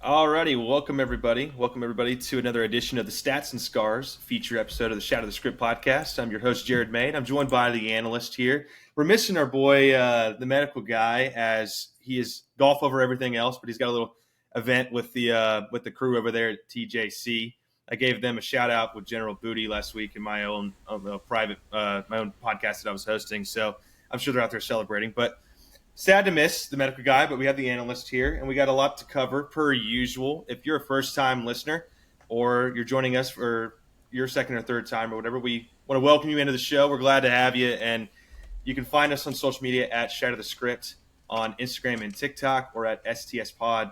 Alrighty, welcome everybody. Welcome everybody to another edition of the Stats and Scars feature episode of the Shadow of the Script podcast. I'm your host, Jared Maid. I'm joined by the analyst here. We're missing our boy, the medical guy, as he is golf over everything else, but he's got a little event with the crew over there at TJC. I gave them a shout out with General Booty last week in my own private my own podcast that I was hosting. So I'm sure they're out there celebrating, but. Sad to miss the medical guy, but we have the analyst here, and we got a lot to cover per usual. If you're a first-time listener or you're joining us for your second or third time or whatever, we want to welcome you into the show. We're glad to have you, and you can find us on social media at Shadow the Script on Instagram and TikTok, or at STS Pod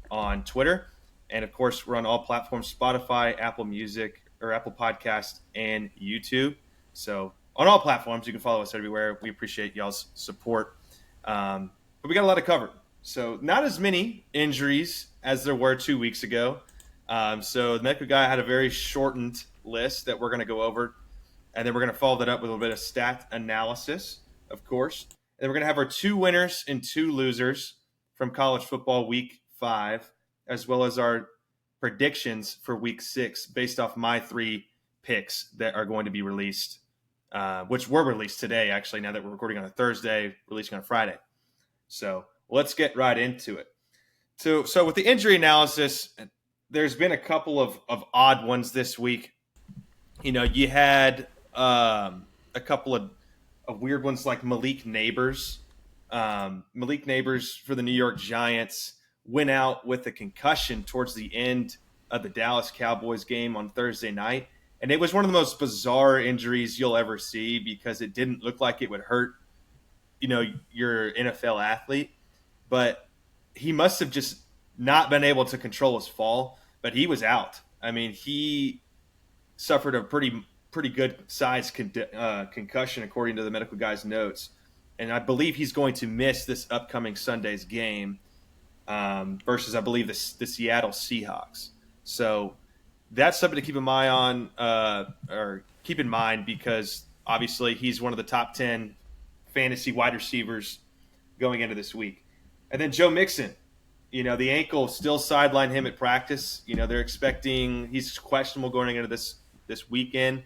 on Twitter. And, of course, we're on all platforms, Spotify, Apple Music, or Apple Podcast, and YouTube. So on all platforms, you can follow us everywhere. We appreciate y'all's support. But we got a lot to cover. So not as many injuries as there were 2 weeks ago. So the medical guy had a very shortened list that we're going to go over. And then we're going to follow that up with a little bit of stat analysis, of course. And then we're going to have our two winners and two losers from college football week 5, as well as our predictions for week 6 based off my 3 picks that are going to be released. Which were released today, actually, now that we're recording on a Thursday, releasing on a Friday. So let's get right into it. So with the injury analysis, there's been a couple of odd ones this week. You know, you had a couple of weird ones like Malik Neighbors. Malik Neighbors for the New York Giants went out with a concussion towards the end of the Dallas Cowboys game on Thursday night. And it was one of the most bizarre injuries you'll ever see because it didn't look like it would hurt, you know, your NFL athlete. But he must have just not been able to control his fall, but he was out. I mean, he suffered a pretty good size concussion according to the medical guy's notes. And I believe he's going to miss this upcoming Sunday's game versus, I believe, the Seattle Seahawks. So that's something to keep an eye on or keep in mind because obviously he's one of the top 10 fantasy wide receivers going into this week. And then Joe Mixon, you know, the ankle still sidelined him at practice. You know, they're expecting he's questionable going into this weekend.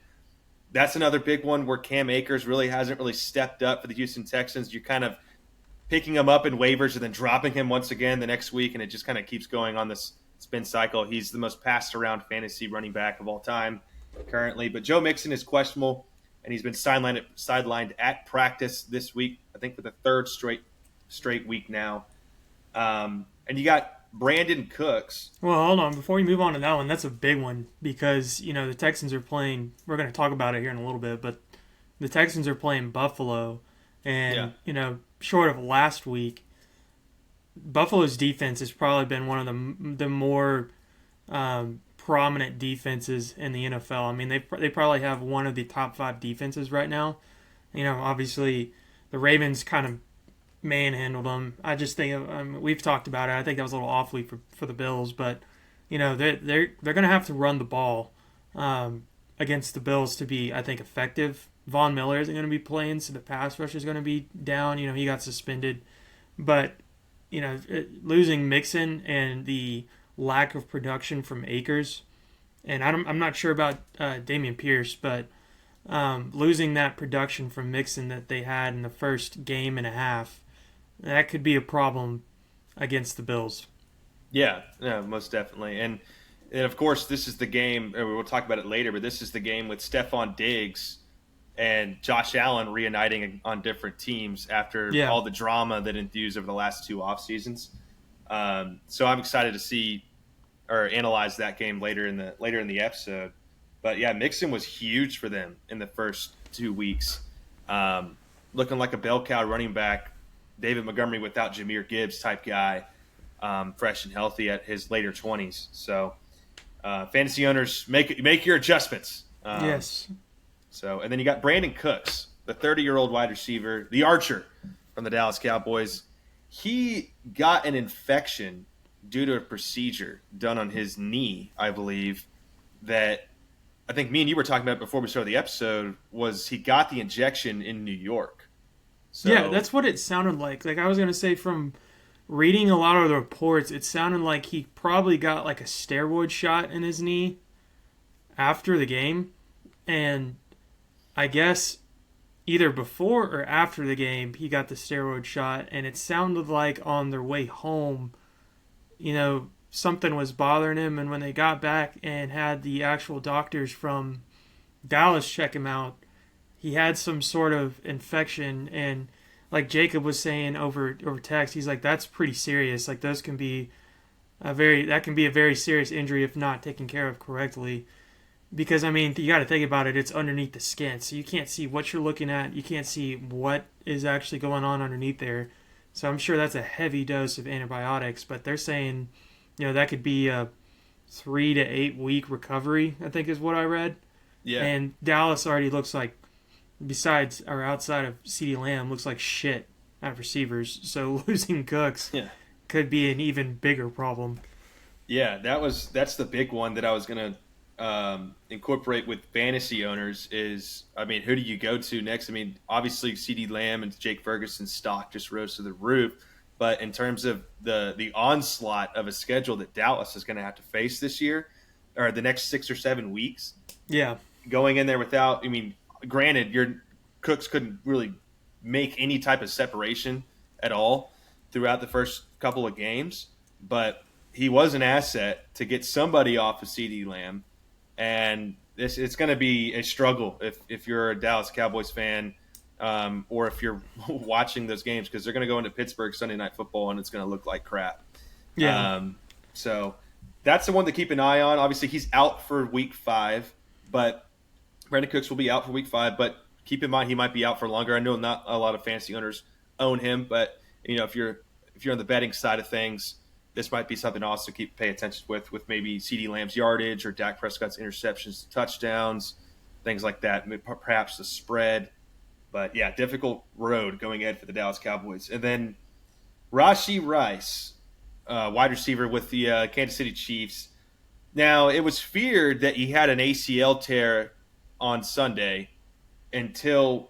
That's another big one where Cam Akers really hasn't really stepped up for the Houston Texans. You're kind of picking him up in waivers and then dropping him once again the next week, and it just kind of keeps going on this spin cycle. He's the most passed around fantasy running back of all time currently. But Joe Mixon is questionable, and he's been sidelined at practice this week, I think for the third straight week now. And you got Brandon Cooks. Well, hold on. Before we move on to that one, that's a big one because, you know, the Texans are playing – we're going to talk about it here in a little bit, but the Texans are playing Buffalo. And, you know, short of last week, Buffalo's defense has probably been one of the more prominent defenses in the NFL. I mean, they probably have one of the top 5 defenses right now. You know, obviously the Ravens kind of manhandled them. I just think we've talked about it. I think that was a little awfully for the Bills, but you know they're going to have to run the ball against the Bills to be, I think, effective. Von Miller isn't going to be playing, so the pass rush is going to be down. You know, he got suspended, but you know, losing Mixon and the lack of production from Akers, and I'm not sure about Dameon Pierce, but losing that production from Mixon that they had in the first game and a half, that could be a problem against the Bills. Yeah, most definitely. And of course, this is the game, we'll talk about it later, but this is the game with Stephon Diggs and Josh Allen reuniting on different teams after all the drama that ensues over the last 2 off seasons. So I'm excited to see or analyze that game later in the episode. But yeah, Mixon was huge for them in the first 2 weeks, looking like a bell cow running back, David Montgomery without Jahmyr Gibbs type guy, fresh and healthy at his later 20s. So fantasy owners, make your adjustments. Yes. So, and then you got Brandon Cooks, the 30-year-old wide receiver, the archer from the Dallas Cowboys. He got an infection due to a procedure done on his knee, I believe, that I think me and you were talking about before we started the episode, was he got the injection in New York. So, yeah, that's what it sounded like. Like I was going to say from reading a lot of the reports, it sounded like he probably got like a steroid shot in his knee after the game. And I guess either before or after the game, he got the steroid shot. And it sounded like on their way home, something was bothering him. And when they got back and had the actual doctors from Dallas check him out, he had some sort of infection. And like Jacob was saying over text, he's like, that's pretty serious. Like those can be a very serious injury if not taken care of correctly. Because I mean, you got to think about it. It's underneath the skin, so you can't see what you're looking at. You can't see what is actually going on underneath there. So I'm sure that's a heavy dose of antibiotics. But they're saying, that could be a 3 to 8 week recovery, I think is what I read. Yeah. And Dallas already looks like, besides or outside of CeeDee Lamb, looks like shit at receivers. So losing Cooks could be an even bigger problem. Yeah, that's the big one that I was gonna incorporate with fantasy owners is, I mean, who do you go to next? I mean, obviously CeeDee Lamb and Jake Ferguson's stock just rose to the roof, but in terms of the onslaught of a schedule that Dallas is going to have to face this year, or the next 6 or 7 weeks, going in there without, I mean, granted, your Cooks couldn't really make any type of separation at all throughout the first couple of games, but he was an asset to get somebody off of CeeDee Lamb. And it's going to be a struggle if you're a Dallas Cowboys fan, or if you're watching those games, because they're going to go into Pittsburgh Sunday Night Football and it's going to look like crap. Yeah. So that's the one to keep an eye on. Obviously, he's out for Week 5, but Brandon Cooks will be out for Week 5. But keep in mind he might be out for longer. I know not a lot of fantasy owners own him, but if you're on the betting side of things, this might be something to also pay attention with maybe CeeDee Lamb's yardage or Dak Prescott's interceptions to touchdowns, things like that, perhaps the spread. But, yeah, difficult road going ahead for the Dallas Cowboys. And then Rashee Rice, wide receiver with the Kansas City Chiefs. Now, it was feared that he had an ACL tear on Sunday until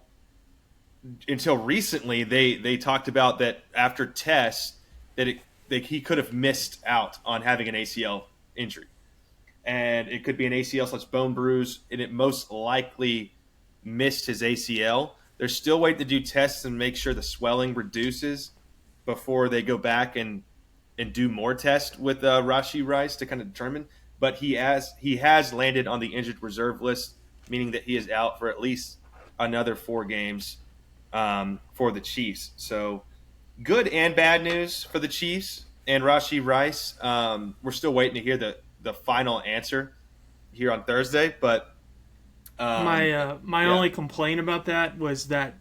recently. They talked about that after tests that he could have missed out on having an ACL injury. And it could be an ACL/bone bruise, and it most likely missed his ACL. They're still waiting to do tests and make sure the swelling reduces before they go back and do more tests with Rashee Rice to kind of determine. But he has landed on the injured reserve list, meaning that he is out for at least another 4 games for the Chiefs. So good and bad news for the Chiefs and Rashee Rice. We're still waiting to hear the final answer here on Thursday. But my only complaint about that was that,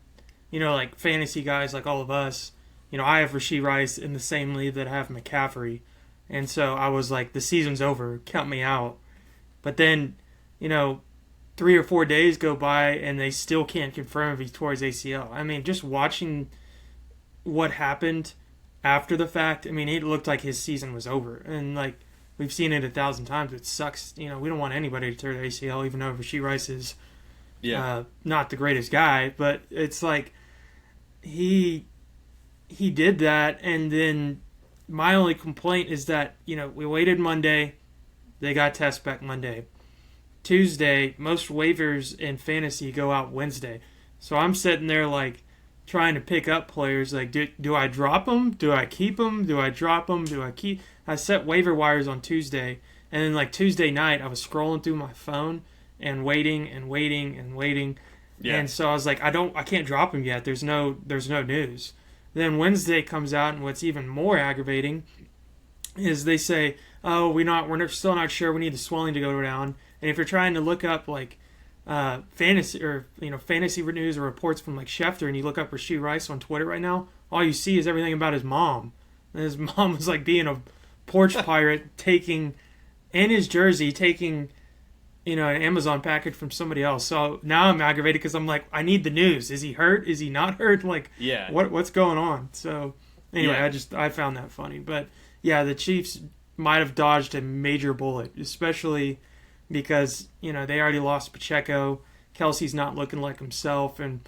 like fantasy guys like all of us, I have Rashee Rice in the same league that I have McCaffrey. And so I was like, the season's over, count me out. But then, 3 or 4 days go by and they still can't confirm if he tore his ACL. I mean, just watching what happened after the fact, I mean, it looked like his season was over. And like we've seen it 1,000 times, it sucks. We don't want anybody to tear the ACL, even though Rashee Rice is not the greatest guy. But it's like he did that, and then my only complaint is that we waited Monday, they got tests back Monday. Tuesday, most waivers in fantasy go out Wednesday. So I'm sitting there like trying to pick up players. Like, do I drop them? Do I keep them? Do I drop them? Do I keep? I set waiver wires on Tuesday, and then like Tuesday night, I was scrolling through my phone and waiting and waiting and waiting. Yeah. And so I was like, I can't drop them yet. There's no news. Then Wednesday comes out, and what's even more aggravating is they say, oh, we're still not sure. We need the swelling to go down. And if you're trying to look up like fantasy news or reports from like Schefter, and you look up Rashee Rice on Twitter right now, all you see is everything about his mom. And his mom was like being a porch pirate, taking in his jersey, taking an Amazon package from somebody else. So now I'm aggravated because I'm like, I need the news. Is he hurt? Is he not hurt? Like, what's going on? So anyway, I found that funny. But yeah, the Chiefs might have dodged a major bullet, especially because they already lost Pacheco. Kelsey's not looking like himself, and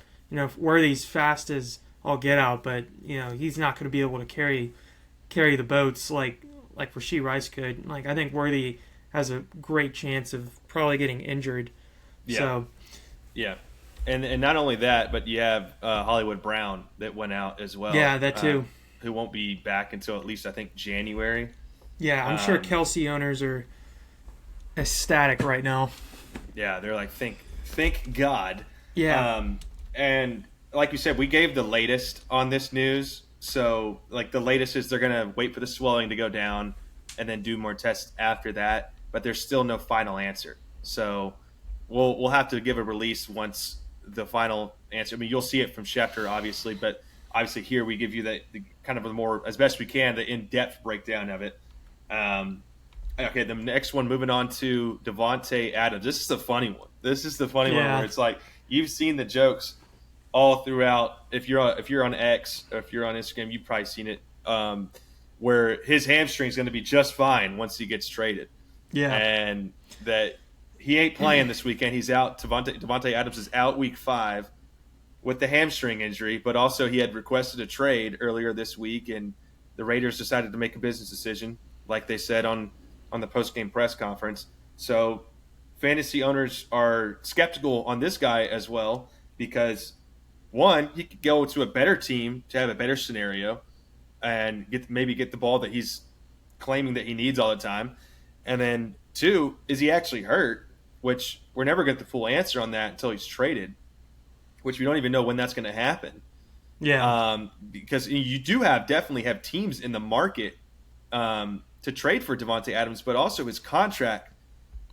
Worthy's fast as all get out, but he's not going to be able to carry carry the boats like Rashee Rice could. Like I think Worthy has a great chance of probably getting injured. Yeah. So yeah. And not only that, but you have Hollywood Brown that went out as well. yeah, that too. Who won't be back until at least I think January. Yeah, I'm sure Kelsey owners are ecstatic right now. Yeah, they're like, thank God. Yeah. And like you said, we gave the latest on this news. So like the latest is they're gonna wait for the swelling to go down and then do more tests after that. But there's still no final answer. So we'll have to give a release once the final answer. I mean, you'll see it from Schefter, obviously, but obviously here we give you the kind of a more, as best we can, the in-depth breakdown of it. Okay, the next one, moving on to Davante Adams. This is the funny one. This is the funny one where it's like you've seen the jokes all throughout. If you're on X or if you're on Instagram, you've probably seen it. Where his hamstring is going to be just fine once he gets traded. Yeah, and that he ain't playing this weekend. He's out. Davante Adams is out week 5 with the hamstring injury, but also he had requested a trade earlier this week, and the Raiders decided to make a business decision, like they said on the post-game press conference. So fantasy owners are skeptical on this guy as well because, one, he could go to a better team to have a better scenario and maybe get the ball that he's claiming that he needs all the time. And then, 2, is he actually hurt, which we're never going to get the full answer on that until he's traded, which we don't even know when that's going to happen. Yeah. Because you definitely have teams in the market to trade for Davante Adams, but also his contract,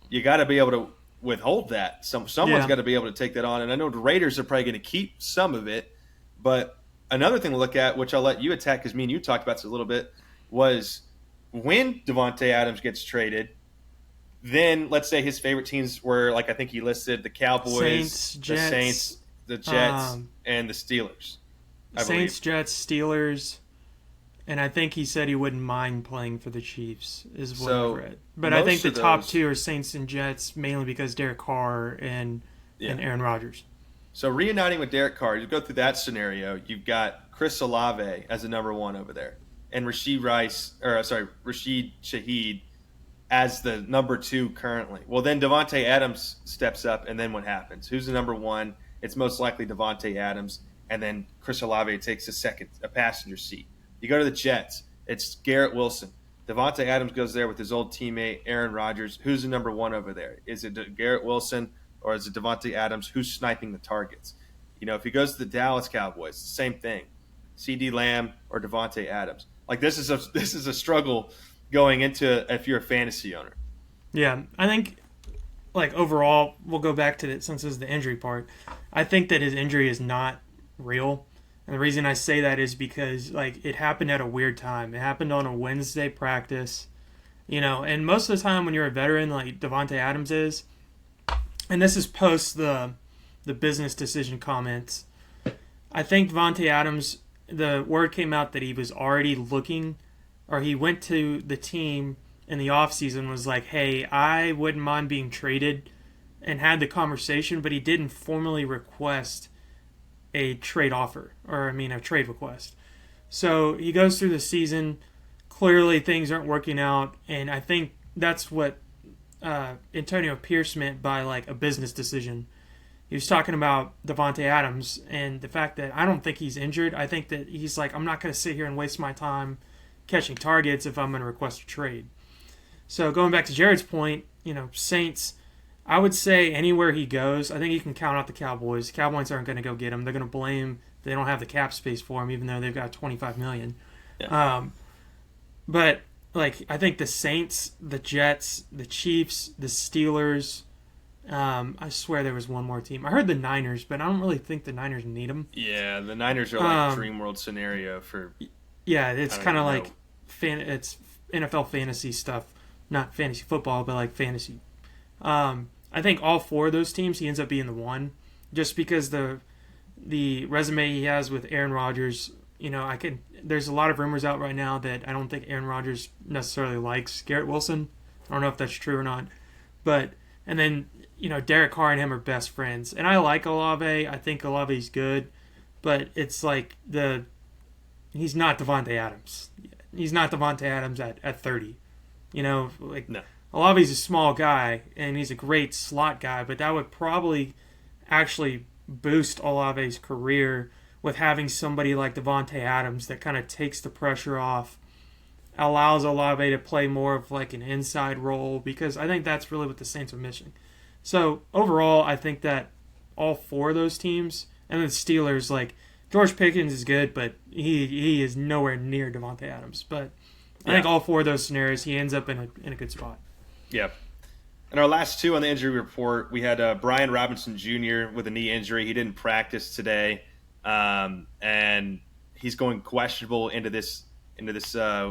you got to be able to withhold that. Someone's got to be able to take that on. And I know the Raiders are probably going to keep some of it. But another thing to look at, which I'll let you attack because me and you talked about this a little bit, was when Davante Adams gets traded, then let's say his favorite teams were, like I think he listed, the Cowboys, the Saints, the Jets, and the Steelers. Saints, Jets, Steelers, and I think he said he wouldn't mind playing for the Chiefs, is what I read. But I think the top 2 are Saints and Jets, mainly because Derek Carr and Aaron Rodgers. So reuniting with Derek Carr, you go through that scenario, you've got Chris Olave as the number 1 over there, and Rashid Shaheed as the number 2 currently. Well, then Davante Adams steps up, and then what happens? Who's the number 1? It's most likely Davante Adams, and then Chris Olave takes a passenger seat. You go to the Jets, it's Garrett Wilson. Davante Adams goes there with his old teammate, Aaron Rodgers. Who's the number 1 over there? Is it Garrett Wilson or is it Davante Adams? Who's sniping the targets? If he goes to the Dallas Cowboys, the same thing. CeeDee Lamb or Davante Adams. Like this is a struggle going into if you're a fantasy owner. Yeah, I think like overall, we'll go back to since this is the injury part. I think that his injury is not real. And the reason I say that is because like it happened at a weird time. It happened on a Wednesday practice, and most of the time when you're a veteran like Davante Adams is, and this is post the business decision comments, I think Davante Adams, the word came out that he was already looking, or he went to the team in the offseason, was like, hey, I wouldn't mind being traded, and had the conversation, but he didn't formally request a trade offer, a trade request. So he goes through the season. Clearly things aren't working out, and I think that's what Antonio Pierce meant by like a business decision. He was talking about Davante Adams and the fact that I don't think he's injured. I think that he's like, I'm not going to sit here and waste my time catching targets if I'm going to request a trade. So going back to Jared's point, Saints, I would say anywhere he goes, I think you can count out the Cowboys. The Cowboys aren't going to go get him. They're going to blame they don't have the cap space for him, even though they've got $25 million. Yeah. But like I think the Saints, the Jets, the Chiefs, the Steelers. I swear there was one more team. I heard the Niners, but I don't really think the Niners need them. Yeah, the Niners are like dream world scenario for. Yeah, it's kind of like it's NFL fantasy stuff, not fantasy football, but like fantasy. I think all 4 of those teams he ends up being the 1, just because the resume he has with Aaron Rodgers. There's a lot of rumors out right now that I don't think Aaron Rodgers necessarily likes Garrett Wilson. I don't know if that's true or not, but and then Derek Carr and him are best friends, and I like Olave. I think Olave's good, but it's like he's not Davante Adams. he's not Devontae Adams at 30. You know, like No. Olave's a small guy and he's a great slot guy, but that would probably actually boost Olave's career with having somebody like Devontae Adams that kind of takes the pressure off, allows Olave to play more of like an inside role, because I think that's really what the Saints are missing. So overall, I think that all four of those teams, and the Steelers, like George Pickens is good, but he is nowhere near Devontae Adams. But I think all four of those scenarios, he ends up in a good spot. Yeah. And our last two on the injury report, we had Brian Robinson Jr. with a knee injury. He didn't practice today, and he's going questionable into this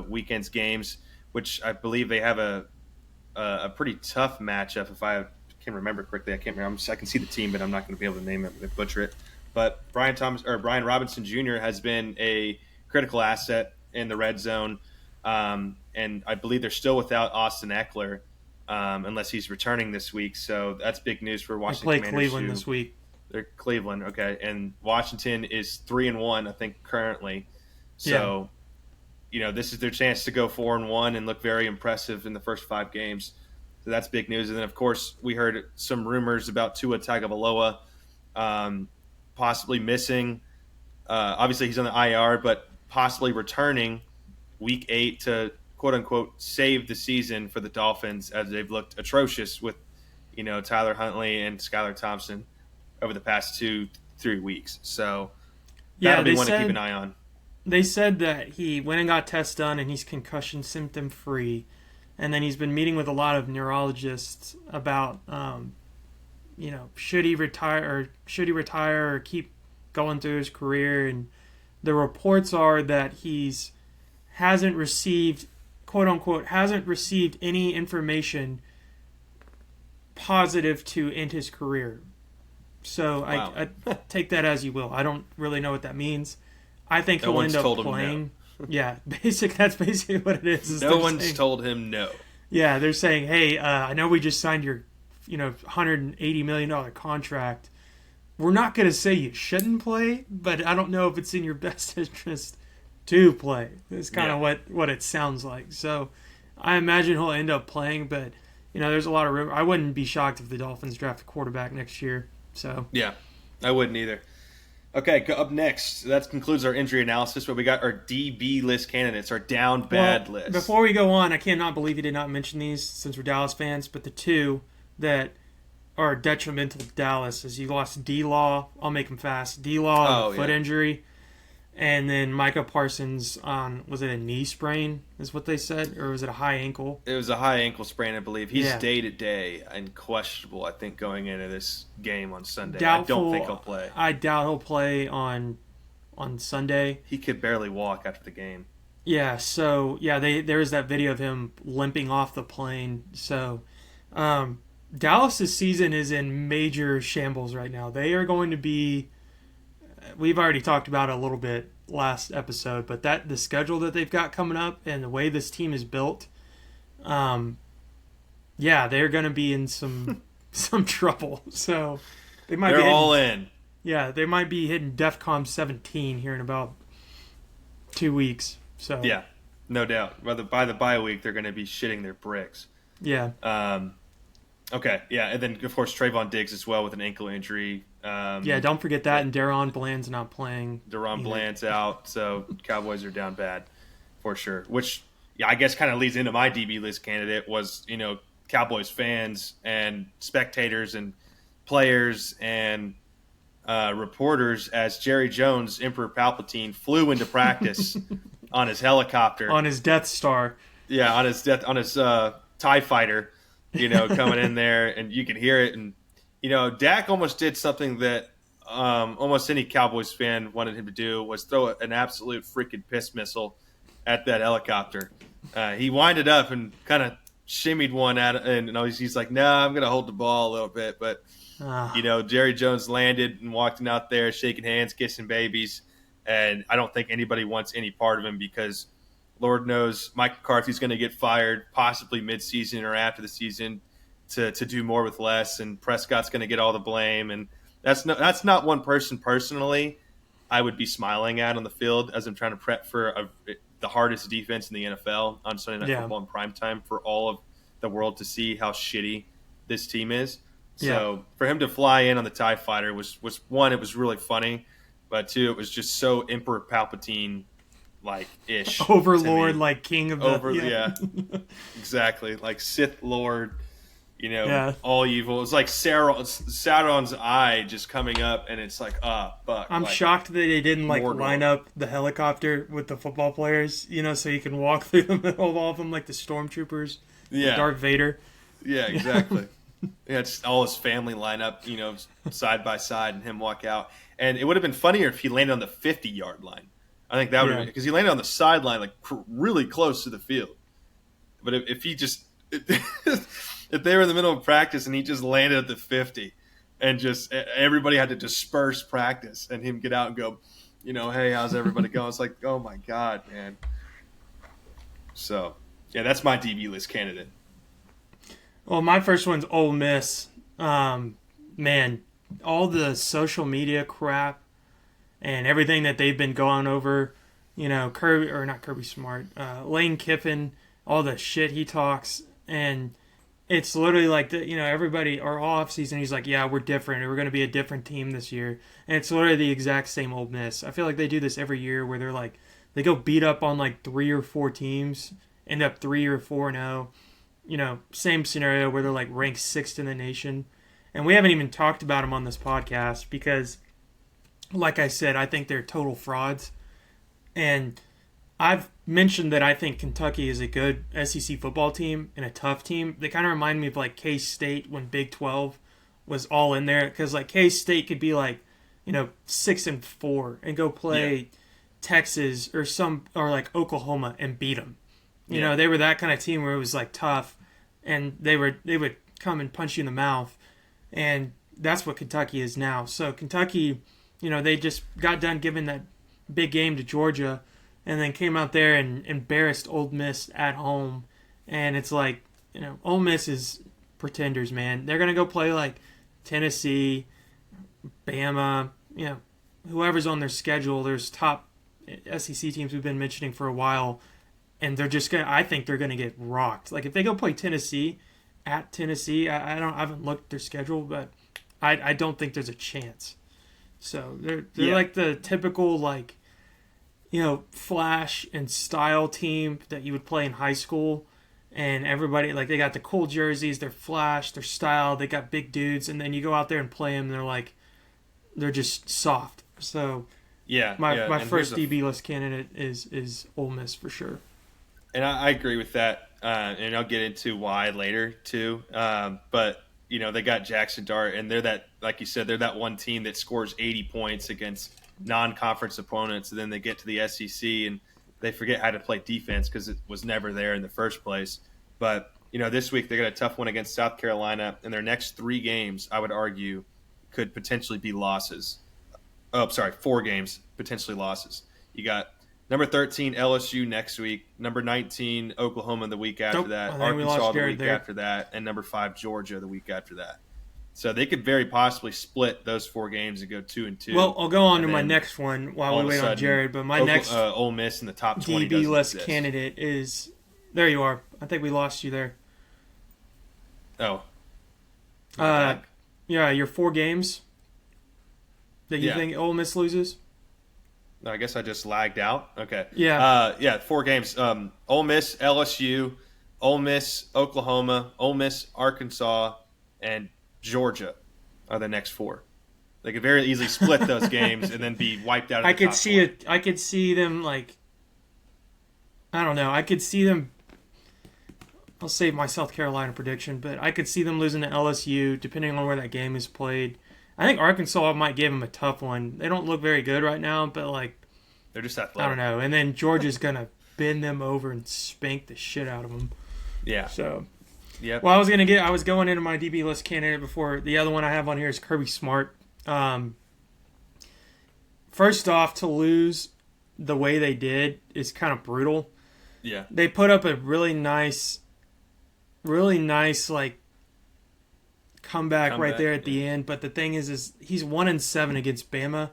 weekend's games, which I believe they have a pretty tough matchup. If I can remember correctly, I can't remember. I can see the team, but I'm not going to be able to name it and butcher it. But Brian Robinson Jr. has been a critical asset in the red zone, and I believe they're still without Austin Eckler. Unless he's returning this week. So that's big news for Washington They play Commanders. Cleveland this week. They're Cleveland, okay. And Washington is 3-1, I think, currently. So, this is their chance to go 4-1 and look very impressive in the first 5 games. So that's big news. And then, of course, we heard some rumors about Tua Tagovailoa possibly missing. Obviously, he's on the IR, but possibly returning week 8 to quote-unquote save the season for the Dolphins, as they've looked atrocious with, Tyler Huntley and Skylar Thompson over the past 2-3 weeks. So that'll be one to keep an eye on. They said that he went and got tests done and he's concussion symptom free, and then he's been meeting with a lot of neurologists about, should he retire or keep going through his career. And the reports are that hasn't received, quote unquote, hasn't received any information positive to end his career. So wow. I take that as you will. I don't really know what that means. I think he'll end up playing. No. Yeah, that's basically what it is. No one's told him no. Yeah, they're saying, hey, I know we just signed your, $180 million contract. We're not going to say you shouldn't play, but I don't know if it's in your best interest to play. It's kind of what it sounds like. So I imagine he'll end up playing, but there's a lot of room. I wouldn't be shocked if the Dolphins draft a quarterback next year. So yeah, I wouldn't either. Okay, up next, that concludes our injury analysis, but we got our DB list candidates, our down bad list. Before we go on, I cannot believe you did not mention these since we're Dallas fans, but the two that are detrimental to Dallas is you lost D-Law. I'll make him fast. D-Law on foot injury. And then Micah Parsons on, was it a knee sprain is what they said? Or was it a high ankle? It was a high ankle sprain, I believe. He's day-to-day and questionable, I think, going into this game on Sunday. Doubtful, I don't think he'll play. I doubt he'll play on Sunday. He could barely walk after the game. Yeah, so, there is that video of him limping off the plane. So, Dallas' season is in major shambles right now. They are going to be... We've already talked about it a little bit last episode, but the schedule that they've got coming up and the way this team is built, they're going to be in some trouble. So they're all in. Yeah, they might be hitting DEFCON 17 here in about 2 weeks. So yeah, no doubt. By the bye week, they're going to be shitting their bricks. Yeah. Okay, yeah, and then, of course, Trayvon Diggs as well with an ankle injury. Don't forget that, and Deron Bland's not playing. Deron Bland's out, so Cowboys are down bad for sure. Which, I guess kind of leads into my DB list candidate was, Cowboys fans and spectators and players and reporters as Jerry Jones, Emperor Palpatine, flew into practice on his helicopter. On his Death Star. Yeah, on his TIE Fighter. Coming in there, and you can hear it. And, Dak almost did something that almost any Cowboys fan wanted him to do, was throw an absolute freaking piss missile at that helicopter. He winded up and kind of shimmied one at it, and he's like, no, I'm going to hold the ball a little bit. But, Jerry Jones landed and walked out there shaking hands, kissing babies, and I don't think anybody wants any part of him because – Lord knows Mike McCarthy's going to get fired possibly mid-season or after the season to do more with less, and Prescott's going to get all the blame. And that's not one person personally I would be smiling at on the field as I'm trying to prep for the the hardest defense in the NFL on Sunday Night Football in primetime for all of the world to see how shitty this team is. So for him to fly in on the TIE Fighter was one, it was really funny, but two, it was just so Emperor Palpatine like ish, Overlord, like king of the exactly, like Sith Lord, all evil. It's like Sauron's eye just coming up, and it's like fuck. I'm shocked that they didn't line up the helicopter with the football players, so you can walk through the middle of all of them like the stormtroopers, Darth Vader. Yeah, exactly. Yeah, just all his family line up, side by side, and him walk out. And it would have been funnier if he landed on the 50-yard line. I think that would have been, because he landed on the sideline, like really close to the field. But if he just, if they were in the middle of practice and he just landed at the 50, and just everybody had to disperse practice, and him get out and go, hey, how's everybody going? It's like, oh my God, man. So, yeah, that's my DB list candidate. Well, my first one's Ole Miss. Man, all the social media crap and everything that they've been going over, Kirby Smart, Lane Kiffin, all the shit he talks, and it's literally like everybody, or all offseason, he's like, yeah, we're different, we're going to be a different team this year, and it's literally the exact same Ole Miss. I feel like they do this every year where they're like, they go beat up on like 3 or 4 teams, end up 3 or 4-0. Same scenario where they're like ranked 6th in the nation. And we haven't even talked about them on this podcast because, like I said, I think they're total frauds. And I've mentioned that I think Kentucky is a good SEC football team and a tough team. They kind of remind me of like K-State when Big 12 was all in there. Because like K-State could be like, 6-4 and go play Texas or like Oklahoma and beat them. They were that kind of team where it was like tough, and they would come and punch you in the mouth, and that's what Kentucky is now. So Kentucky, they just got done giving that big game to Georgia, and then came out there and embarrassed Ole Miss at home, and it's like, Ole Miss is pretenders, man. They're gonna go play like Tennessee, Bama, whoever's on their schedule. There's top SEC teams we've been mentioning for a while. And they're just I think they're gonna get rocked. Like if they go play Tennessee at Tennessee, I haven't looked at their schedule, but I don't think there's a chance. So they're like the typical flash and style team that you would play in high school, and everybody like they got the cool jerseys, they're flash, they're style, they got big dudes, and then you go out there and play them, and they're just soft. So my first DB list candidate is Ole Miss for sure. And I agree with that, and I'll get into why later too. But they got Jackson Dart, and they're that, like you said, they're that one team that scores 80 points against non-conference opponents, and then they get to the SEC and they forget how to play defense because it was never there in the first place. But this week they got a tough one against South Carolina, and their next 3 games, I would argue, could potentially be losses. 4 games potentially losses. You got number 13, LSU next week. Number 19, Oklahoma the week after that. Arkansas the week after that. And number 5, Georgia the week after that. So they could very possibly split those 4 games and go 2-2. Well, I'll go on to my next one while we wait on Jared. But my next Ole Miss in the top 20 DB list candidate is... There you are. I think we lost you there. Oh. Your 4 games that you think Ole Miss loses? I guess I just lagged out. Okay. Yeah. 4 games. Ole Miss, LSU, Ole Miss, Oklahoma, Ole Miss, Arkansas, and Georgia are the next 4. They could very easily split those games and then be wiped out. I could see it. I could see them like. I don't know. I could see them. I'll save my South Carolina prediction, but I could see them losing to LSU depending on where that game is played. I think Arkansas might give them a tough one. They don't look very good right now, but they're just athletic. I don't know. And then Georgia's gonna bend them over and spank the shit out of them. Yeah. So. Yeah. Well, I was going into my DB list candidate before. The other one I have on here is Kirby Smart. First off, to lose the way they did is kind of brutal. Yeah. They put up a really nice comeback right there at the end. But the thing is he's 1-7 against Bama,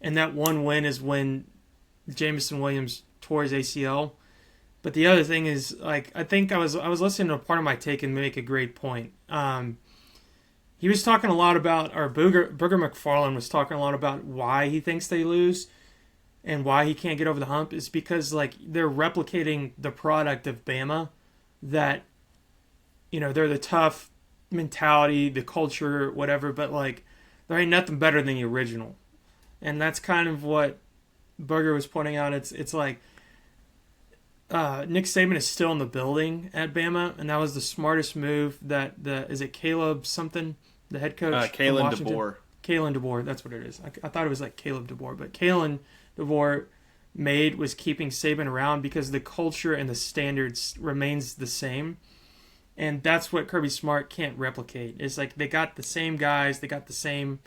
and that one win is when Jamison Williams tore his ACL. But the other thing is, like, I think I was listening to a part of my take and make a great point. He was talking a lot about, or Booger McFarland was talking a lot about why he thinks they lose and why he can't get over the hump is because, like, they're replicating the product of Bama, that, you know, they're the tough mentality, the culture, whatever, but, like, there ain't nothing better than the original. And that's kind of what Booger was pointing out. It's like, Nick Saban is still in the building at Bama, and that was the smartest move that is it Caleb something, the head coach? Kalen DeBoer. Kalen DeBoer, that's what it is. I thought it was like Caleb DeBoer, but Kalen DeBoer made was keeping Saban around because the culture and the standards remains the same. And that's what Kirby Smart can't replicate. It's like they got the same guys, they got the same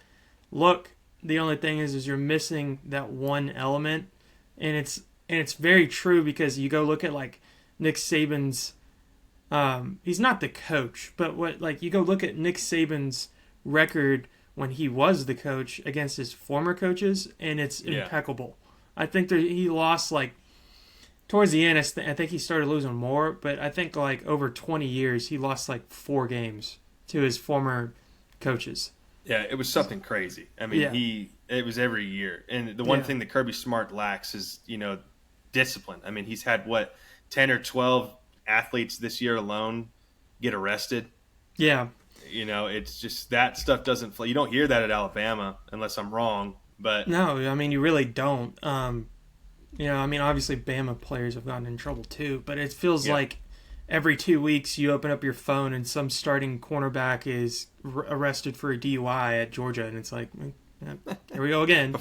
look. The only thing is you're missing that one element, and it's very true because you go look at like Nick Saban's. He's not the coach, but you go look at Nick Saban's record when he was the coach against his former coaches, and it's impeccable. I think that he lost like towards the end. I think he started losing more, but I think like over 20 years he lost like 4 games to his former coaches. Yeah, it was something crazy. I mean, it was every year, and the one thing that Kirby Smart lacks is discipline. I mean, he's had 10 or 12 athletes this year alone get arrested. Yeah. It's just that stuff doesn't flow. You don't hear that at Alabama unless I'm wrong, but no, I mean, you really don't. I mean, obviously Bama players have gotten in trouble too, but it feels like every 2 weeks you open up your phone and some starting cornerback is arrested for a DUI at Georgia, and it's like, here we go again.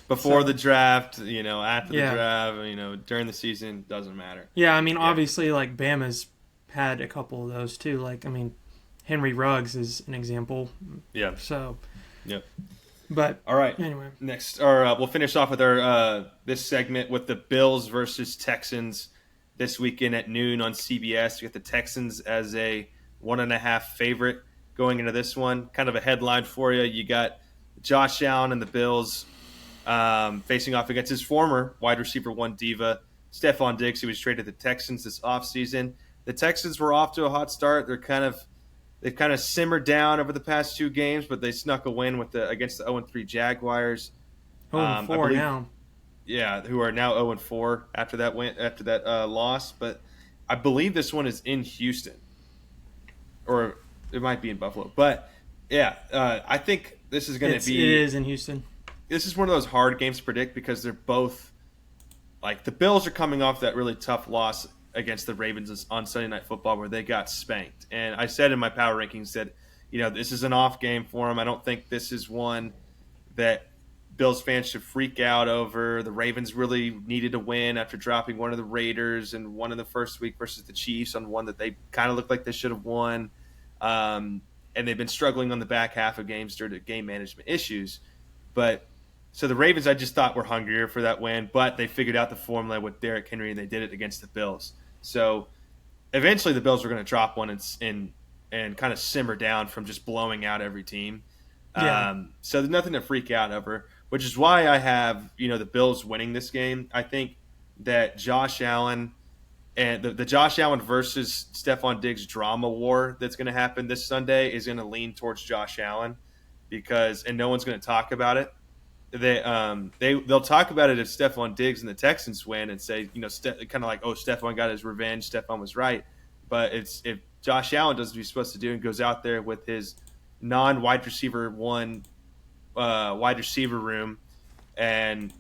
Before the draft, after the draft, during the season, doesn't matter. Yeah, I mean, obviously, like, Bama's had a couple of those, too. Like, I mean, Henry Ruggs is an example. Yeah. So. Yep. But, all right. Anyway. Next, we'll finish off with our this segment with the Bills versus Texans this weekend at noon on CBS. You get the Texans as a 1.5 favorite going into this one. Kind of a headline for you. You got Josh Allen and the Bills facing off against his former wide receiver one diva, Stephon Diggs, who was traded to the Texans this offseason. The Texans were off to a hot start. They've kind of simmered down over the past 2 games, but they snuck a win against the 0-3 Jaguars. 0-4 now. Yeah, who are now 0-4 after that loss. But I believe this one is in Houston, or it might be in Buffalo. But yeah, I think this is going to be. It is in Houston. This is one of those hard games to predict because they're both like the Bills are coming off that really tough loss against the Ravens on Sunday Night Football where they got spanked. And I said in my power rankings that, this is an off game for them. I don't think this is one that Bills fans should freak out over. The Ravens really needed to win after dropping one of the Raiders and one in the first week versus the Chiefs on one that they kind of looked like they should have won. And they've been struggling on the back half of games due to game management issues. But so the Ravens, I just thought, were hungrier for that win, but they figured out the formula with Derrick Henry, and they did it against the Bills. So eventually the Bills were going to drop one and kind of simmer down from just blowing out every team. Yeah. So there's nothing to freak out over, which is why I have the Bills winning this game. I think that Josh Allen and the Josh Allen versus Stephon Diggs drama war that's going to happen this Sunday is going to lean towards Josh Allen and no one's going to talk about it. They'll talk about it if Stephon Diggs and the Texans win and say, kind of like, oh, Stephon got his revenge, Stephon was right. But it's if Josh Allen does what he's supposed to do and goes out there with his non-wide receiver one wide receiver room and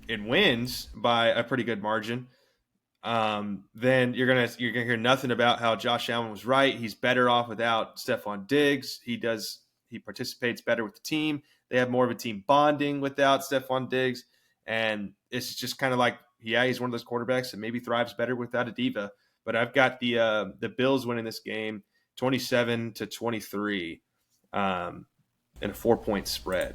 it wins by a pretty good margin, then you're gonna hear nothing about how Josh Allen was right. He's better off without Stephon Diggs. He participates better with the team. They have more of a team bonding without Stephon Diggs. And it's just kind of like, he's one of those quarterbacks that maybe thrives better without a diva. But I've got the Bills winning this game 27-23 in a 4-point spread.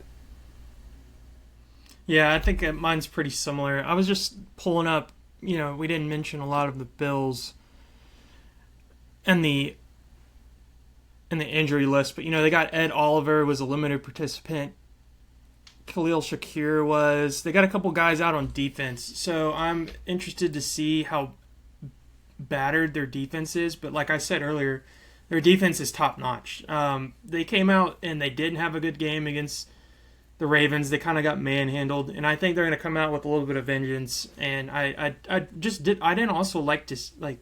Yeah, I think mine's pretty similar. I was just pulling up, we didn't mention a lot of the Bills and the injury list, but they got Ed Oliver was a limited participant Khalil Shakir was. They got a couple guys out on defense, so I'm interested to see how battered their defense is. But like I said earlier, their defense is top notch. They came out and they didn't have a good game against the Ravens. They kind of got manhandled, and I think they're going to come out with a little bit of vengeance. And I just did. I didn't also like to like.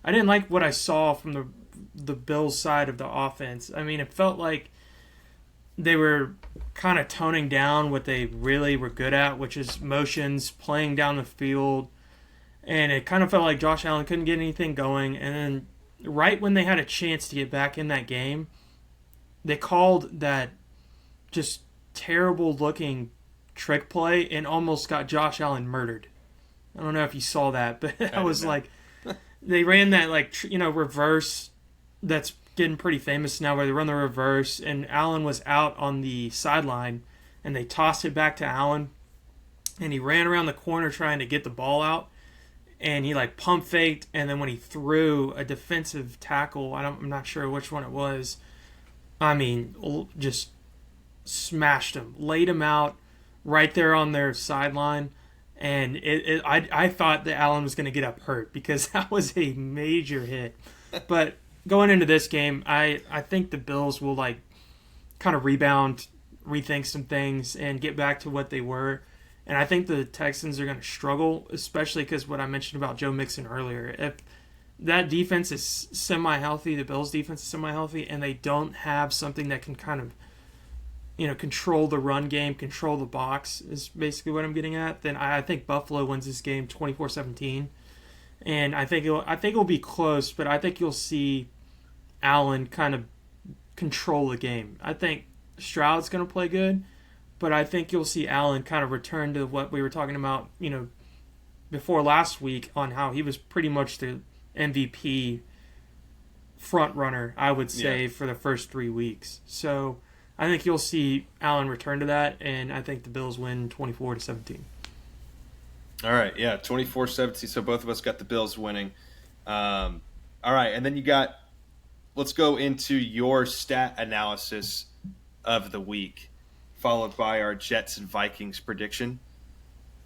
I didn't like what I saw from the Bills side of the offense. I mean, it felt like they were kind of toning down what they really were good at, which is motions, playing down the field. And it kind of felt like Josh Allen couldn't get anything going. And then right when they had a chance to get back in that game, they called that just terrible looking trick play and almost got Josh Allen murdered. I don't know if you saw that, but I was like, they ran that reverse that's getting pretty famous now, where they run the reverse, and Allen was out on the sideline, and they tossed it back to Allen, and he ran around the corner trying to get the ball out, and he like pump faked, and then when he threw a defensive tackle, I'm not sure which one it was, I mean, just smashed him, laid him out right there on their sideline. And I thought that Allen was going to get up hurt because that was a major hit. But going into this game, I think the Bills will like kind of rebound, rethink some things, and get back to what they were. And I think the Texans are going to struggle, especially because what I mentioned about Joe Mixon earlier. If that defense is semi-healthy, the Bills' defense is semi-healthy, and they don't have something that can kind of control the run game, control the box is basically what I'm getting at, then I think Buffalo wins this game 24-17. And I think it'll be close, but I think you'll see Allen kind of control the game. I think Stroud's going to play good, but I think you'll see Allen kind of return to what we were talking about, before last week on how he was pretty much the MVP front runner, I would say, for the first 3 weeks. So I think you'll see Allen return to that, and I think the Bills win 24-17. All right, yeah, 24-17. So both of us got the Bills winning. All right, and then let's go into your stat analysis of the week, followed by our Jets and Vikings prediction.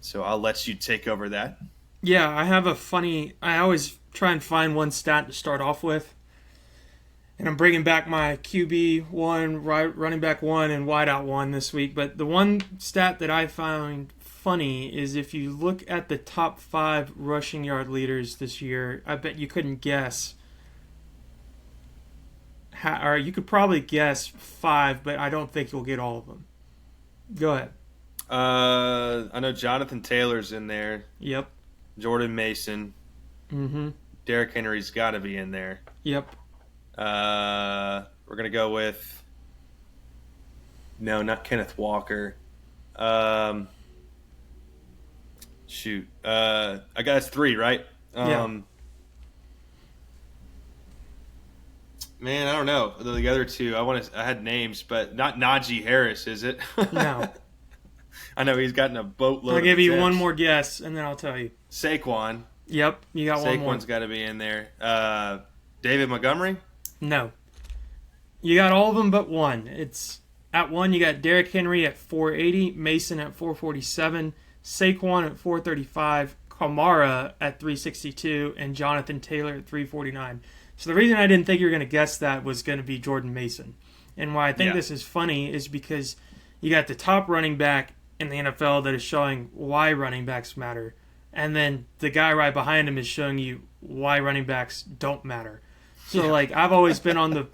So I'll let you take over that. Yeah, I always try and find one stat to start off with. And I'm bringing back my QB 1, running back 1, and wideout 1 this week. But the one stat that I find funny is if you look at the top 5 rushing yard leaders this year, I bet you couldn't guess. Or you could probably guess 5, but I don't think you'll get all of them. Go ahead. I know Jonathan Taylor's in there. Yep. Jordan Mason. Mm-hmm. Derrick Henry's got to be in there. Yep. We're going to go with... No, not Kenneth Walker. Shoot. I guess 3, right? Yeah. Man, I don't know. The other 2, I had names, but not Najee Harris, is it? No. I know he's gotten a boatload. I'll give you one more guess, and then I'll tell you. Saquon. Yep, you got one more. Saquon's got to be in there. David Montgomery? No. You got all of them but one. It's at 1, you got Derrick Henry at 480, Mason at 447, Saquon at 435, Kamara at 362, and Jonathan Taylor at 349. So the reason I didn't think you were going to guess that was going to be Jordan Mason. And why I think this is funny is because you got the top running back in the NFL that is showing why running backs matter, and then the guy right behind him is showing you why running backs don't matter. So like I've always been on the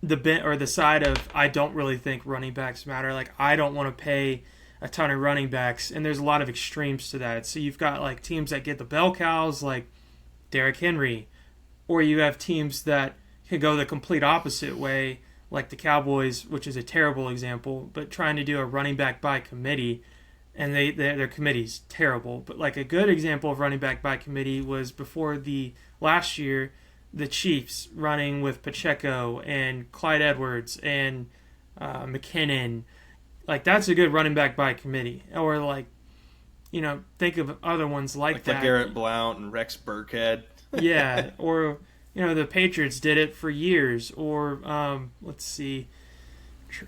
the bit or the side of I don't really think running backs matter. Like I don't want to pay a ton of running backs, and there's a lot of extremes to that. So you've got like teams that get the bell cows like Derrick Henry, or you have teams that can go the complete opposite way like the Cowboys, which is a terrible example, but trying to do a running back by committee, and their committee's terrible. But like a good example of running back by committee was before the last year, the Chiefs running with Pacheco and Clyde Edwards and McKinnon. Like that's a good running back by committee. Or like, think of other ones like that. Like Garrett Blount and Rex Burkhead. Yeah, or the Patriots did it for years. Or let's see,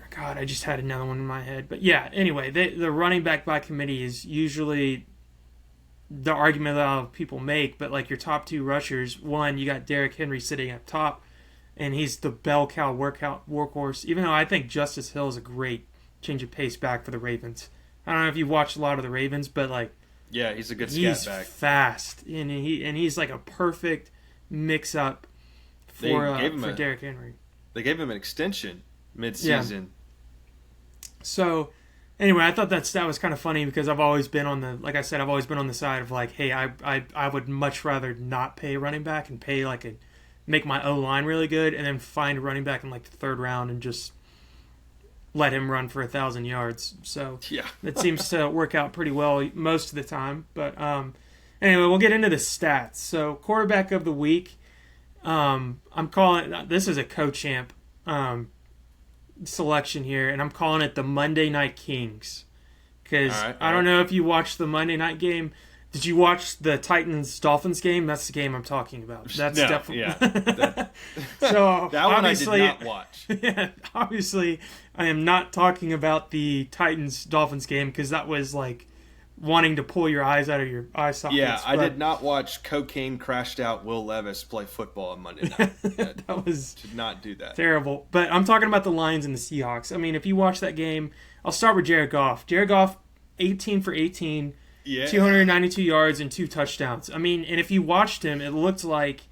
God, I just had another one in my head. But yeah, anyway, the running back by committee is usually the argument that a lot of people make. But like your top two rushers, one, you got Derrick Henry sitting up top, and he's the bell cow workhorse. Even though I think Justice Hill is a great change of pace back for the Ravens. I don't know if you've watched a lot of the Ravens, but like, yeah, he's a good he's scat back. fast, and he's like a perfect mix up for Derrick Henry. They gave him an extension mid-season. Yeah. So anyway, I thought that was kind of funny because I've always been on the, like I said, I've always been on the side of like, hey, I would much rather not pay running back and pay make my O line really good, and then find a running back in like the third round and just let him run for 1,000 yards. So yeah, it seems to work out pretty well most of the time. But anyway, we'll get into the stats. So quarterback of the week, I'm calling it, this is a co-champ selection here, and I'm calling it the Monday Night Kings because I don't know if you watched the Monday night game. Did you watch the Titans-Dolphins game? That's the game I'm talking about. That's definitely... Yeah. So that one I did not watch. Yeah, obviously, I am not talking about the Titans-Dolphins game because that was like wanting to pull your eyes out of your eye sockets. Yeah, I did not watch cocaine crashed out Will Levis play football on Monday night. That was... Did not do that. Terrible. But I'm talking about the Lions and the Seahawks. I mean, if you watch that game, I'll start with Jared Goff. Jared Goff, 18 for 18. Yeah. 292 yards and 2 touchdowns. I mean, and if you watched him, it looked like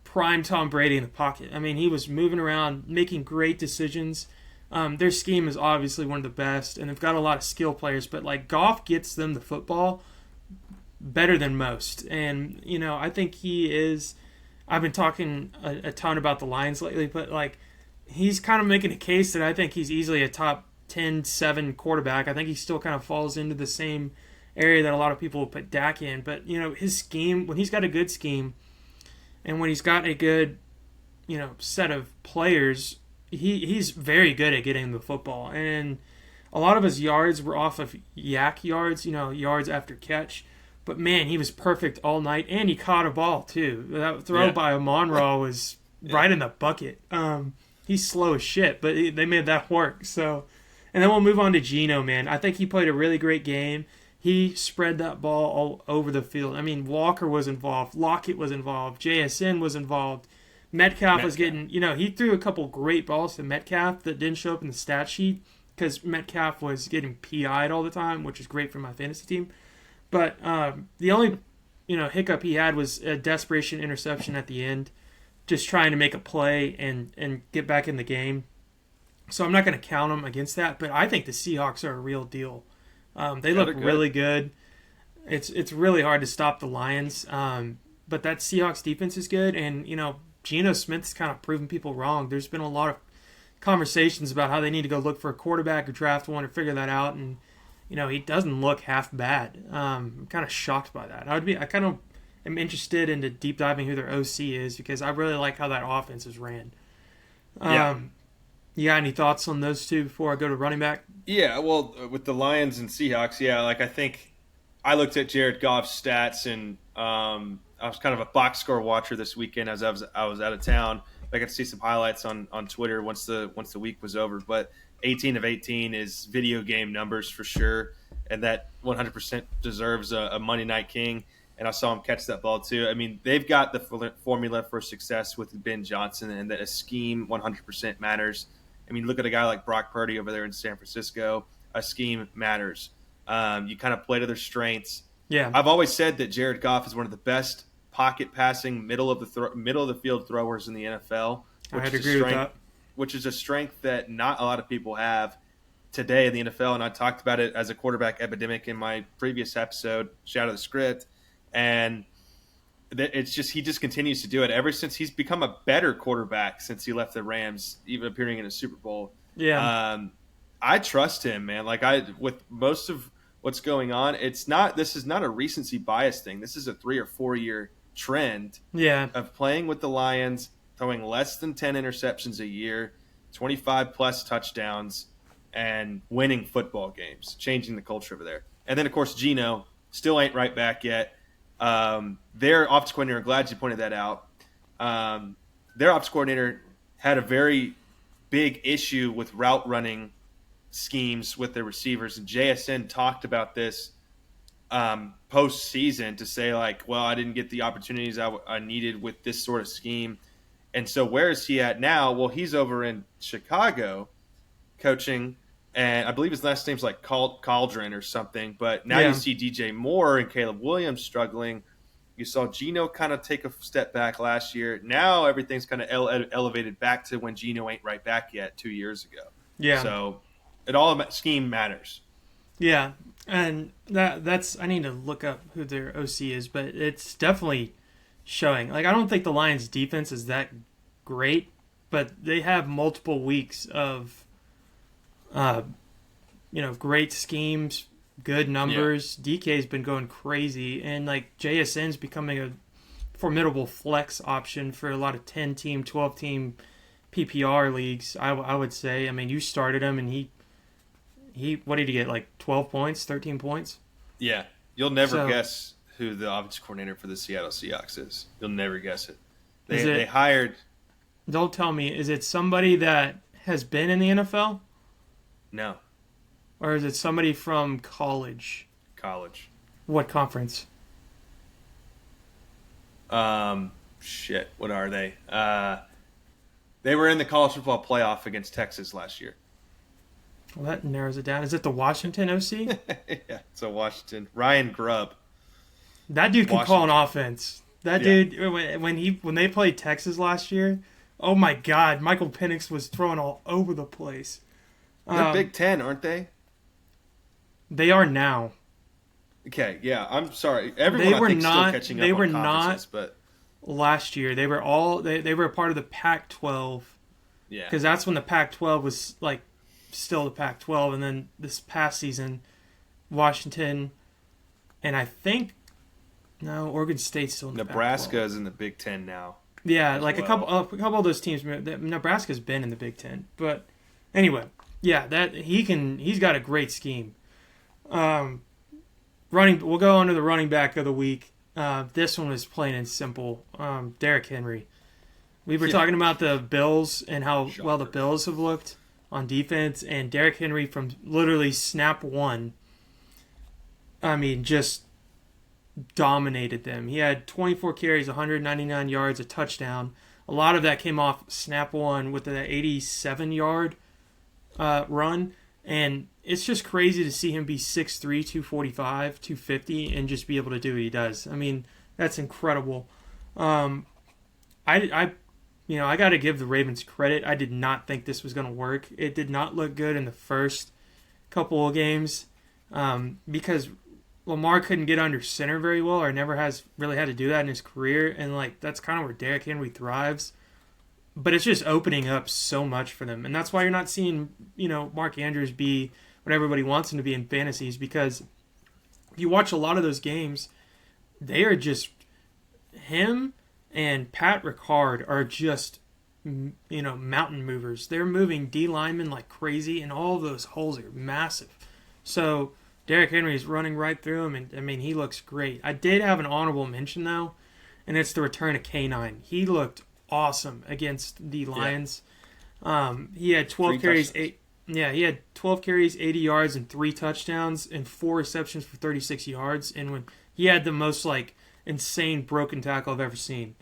prime Tom Brady in the pocket. I mean, he was moving around, making great decisions. Their scheme is obviously one of the best, and they've got a lot of skill players, but like Goff gets them the football better than most. And, you know, I think he is... I've been talking a ton about the Lions lately, but like he's kind of making a case that I think he's easily a top 10-7 quarterback. I think he still kind of falls into the same area that a lot of people put Dak in, but you know, his scheme, when he's got a good scheme and when he's got a good, you know, set of players, he's very good at getting the football. And a lot of his yards were off of yak yards, you know, yards after catch. But man, he was perfect all night, and he caught a ball too. That throw by Amon-Ra was right in the bucket. He's slow as shit, but they made that work. So, and then we'll move on to Geno, man. I think he played a really great game. He spread that ball all over the field. I mean, Walker was involved. Lockett was involved. JSN was involved. Metcalf was getting, you know, he threw a couple great balls to Metcalf that didn't show up in the stat sheet because Metcalf was getting PI'd all the time, which is great for my fantasy team. But the only, you know, hiccup he had was a desperation interception at the end, just trying to make a play and get back in the game. So I'm not going to count him against that, but I think the Seahawks are a real deal. They look really good. It's really hard to stop the Lions, but that Seahawks defense is good, and you know Geno Smith's kind of proven people wrong. There's been a lot of conversations about how they need to go look for a quarterback or draft one or figure that out, and you know he doesn't look half bad. I'm kind of shocked by that. I kind of am interested into deep diving who their OC is because I really like how that offense is ran. You got any thoughts on those two before I go to running back? Yeah, well, with the Lions and Seahawks, like I think I looked at Jared Goff's stats, and I was kind of a box score watcher this weekend as I was out of town. I got to see some highlights on Twitter once the week was over. But 18 of 18 is video game numbers for sure, and that 100% deserves a Monday Night King. And I saw him catch that ball too. I mean, they've got the formula for success with Ben Johnson, and that a scheme 100% matters. I mean, look at a guy like Brock Purdy over there in San Francisco. A scheme matters. You kind of play to their strengths. Yeah, I've always said that Jared Goff is one of the best pocket passing, middle of the field throwers in the NFL. I'd agree with that. Which is a strength that not a lot of people have today in the NFL. And I talked about it as a quarterback epidemic in my previous episode, Shout of the Script. And it's just he just continues to do it ever since he's become a better quarterback since he left the Rams, even appearing in a Super Bowl. Yeah, I trust him, man. Like with most of what's going on, this is not a recency bias thing. This is a 3 or 4 year trend. Yeah, of playing with the Lions, throwing less than 10 interceptions a year, 25 plus touchdowns, and winning football games, changing the culture over there. And then of course Geno still ain't right back yet. Their offense coordinator, I'm glad you pointed that out. Their offense coordinator had a very big issue with route running schemes with their receivers. And JSN talked about this postseason to say, like, well, I didn't get the opportunities I needed with this sort of scheme. And so where is he at now? Well, he's over in Chicago coaching, and I believe his last name's like Cauldron or something. But now you see DJ Moore and Caleb Williams struggling. You saw Geno kind of take a step back last year. Now everything's kind of elevated back to when Geno ain't right back yet 2 years ago. Yeah. So it all scheme matters. Yeah, and that's I need to look up who their OC is, but it's definitely showing. Like, I don't think the Lions' defense is that great, but they have multiple weeks of, great schemes, good numbers. Yeah. DK's been going crazy, and like JSN's becoming a formidable flex option for a lot of 10-team, 12-team PPR leagues. I would say. I mean, you started him, and he what did he get? Like 12 points, 13 points? Yeah, you'll never guess who the offensive coordinator for the Seattle Seahawks is. You'll never guess it. They hired. Don't tell me. Is it somebody that has been in the NFL? No. Or is it somebody from college? College. What conference? Shit. What are they? They were in the college football playoff against Texas last year. Well, that narrows it down. Is it the Washington OC? Yeah, it's a Washington. Ryan Grubb. That dude can call an offense. That dude, when they played Texas last year, oh my God, Michael Penix was throwing all over the place. They're Big Ten, aren't they? They are now. Okay, yeah. I'm sorry. Everyone I think still catching up on conferences, but last year they were all they were a part of the Pac-12. Yeah, because that's when the Pac-12 was like still the Pac-12, and then this past season, Washington, and I think Oregon State's still in the Nebraska Pac-12. Is in the Big Ten now. Yeah, like a couple of those teams. Nebraska's been in the Big Ten, but anyway, yeah, that he's got a great scheme. We'll go on to the running back of the week. This one was plain and simple. Derrick Henry. We were talking about the Bills and how well the Bills have looked on defense, and Derrick Henry from literally snap one, I mean, just dominated them. He had 24 carries, 199 yards, a touchdown. A lot of that came off snap one with an 87-yard run, and it's just crazy to see him be 6'3", 245, 250, and just be able to do what he does. I mean, that's incredible. I got to give the Ravens credit. I did not think this was going to work. It did not look good in the first couple of games because Lamar couldn't get under center very well, or never has really had to do that in his career, and like that's kind of where Derrick Henry thrives. But it's just opening up so much for them, and that's why you're not seeing Mark Andrews be what everybody wants him to be in fantasies, because if you watch a lot of those games, they are just him and Pat Ricard are just mountain movers. They're moving D linemen like crazy, and all of those holes are massive. So Derrick Henry is running right through him, and I mean, he looks great. I did have an honorable mention though, and it's the return of K9. He looked awesome against the Lions. Yeah. He had 12 carries, 80 yards, and 3 touchdowns, and 4 receptions for 36 yards. And when he had the most like insane broken tackle I've ever seen.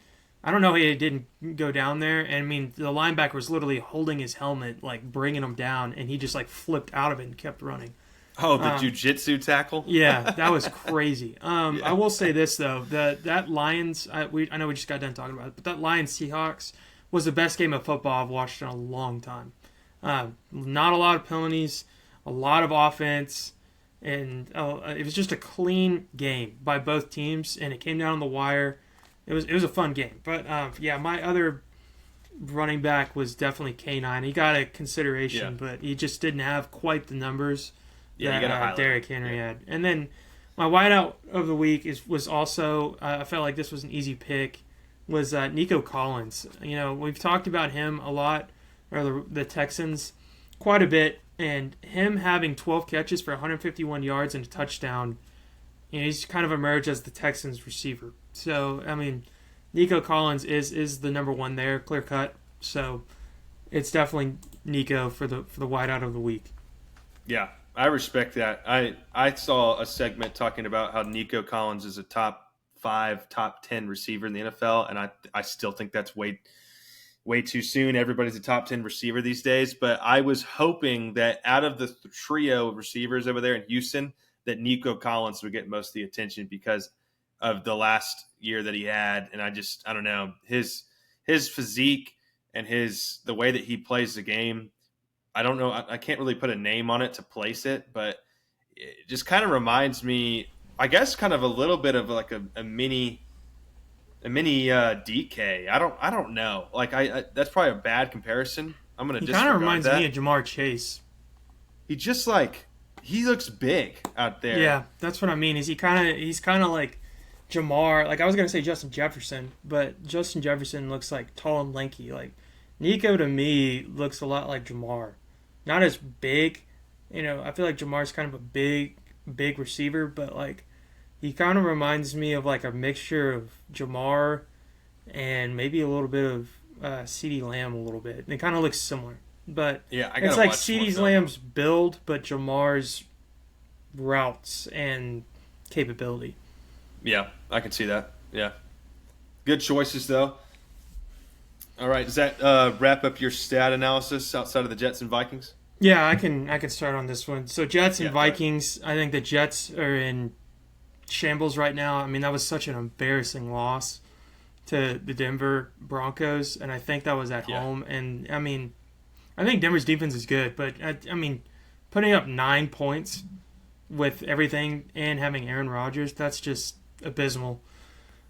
I don't know how he didn't go down there. And I mean, the linebacker was literally holding his helmet, like bringing him down, and he just like flipped out of it and kept running. Oh, the jiu-jitsu tackle? Yeah, that was crazy. I will say this though, that Lions, I know we just got done talking about it, but that Lions Seahawks was the best game of football I've watched in a long time. Not a lot of penalties, a lot of offense, and it was just a clean game by both teams, and it came down on the wire. It was a fun game. But my other running back was definitely K9. He got a consideration, but he just didn't have quite the numbers that Derrick Henry had. And then my wideout of the week was also I felt like this was an easy pick, was Nico Collins. We've talked about him a lot, or the Texans, quite a bit, and him having 12 catches for 151 yards and a touchdown, he's kind of emerged as the Texans receiver. So, I mean, Nico Collins is the number one there, clear cut. So, it's definitely Nico for the wideout of the week. Yeah, I respect that. I saw a segment talking about how Nico Collins is a top 5, top 10 receiver in the NFL, and I still think that's way too soon. Everybody's a top 10 receiver these days, but I was hoping that out of the trio of receivers over there in Houston, that Nico Collins would get most of the attention because of the last year that he had. And I don't know, his physique and the way that he plays the game. I don't know. I can't really put a name on it to place it, but it just kind of reminds me, I guess, kind of a little bit of like a mini DK. I don't know. Like I that's probably a bad comparison. I'm gonna He kind of disregard reminds that. me of Jamar Chase. He just like he looks big out there. Yeah, that's what I mean. He's kind of like Jamar. Like I was gonna say Justin Jefferson, but Justin Jefferson looks like tall and lanky. Like Nico to me looks a lot like Jamar, not as big. I feel like Jamar's kind of a big receiver, but like he kind of reminds me of like a mixture of Jamar and maybe a little bit of CeeDee Lamb a little bit. They kind of look similar, but Yeah, I it's gotta like watch more CeeDee film. Lamb's build, but Jamar's routes and capability. Yeah, I can see that. Yeah, good choices though. All right, does that wrap up your stat analysis outside of the Jets and Vikings? Yeah, I can start on this one. So Jets and Yeah, go ahead. Vikings. I think the Jets are in shambles right now. I mean, that was such an embarrassing loss to the Denver Broncos, and I think that was at Yeah. home. And I mean, I think Denver's defense is good, but I mean, putting up 9 points with everything and having Aaron Rodgers, that's just abysmal.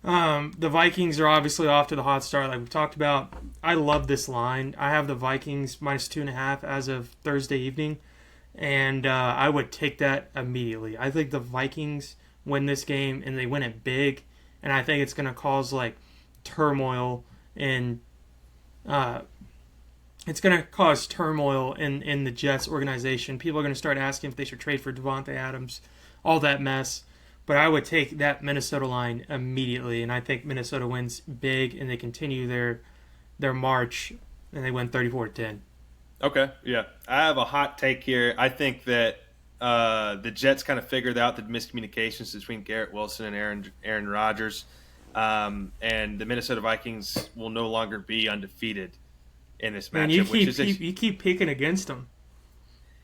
The Vikings are obviously off to the hot start, like we've talked about. I love this line. I have the Vikings -2.5 as of Thursday evening, and I would take that immediately. I think the Vikings win this game, and they win it big, and I think it's going to cause like turmoil in. It's going to cause turmoil in the Jets organization. People are going to start asking if they should trade for Devontae Adams, all that mess. But I would take that Minnesota line immediately, and I think Minnesota wins big, and they continue their march, and they win 34-10. Okay, yeah. I have a hot take here. I think that the Jets kind of figured out the miscommunications between Garrett Wilson and Aaron Rodgers, and the Minnesota Vikings will no longer be undefeated in this Man, matchup. Which is you keep picking against them.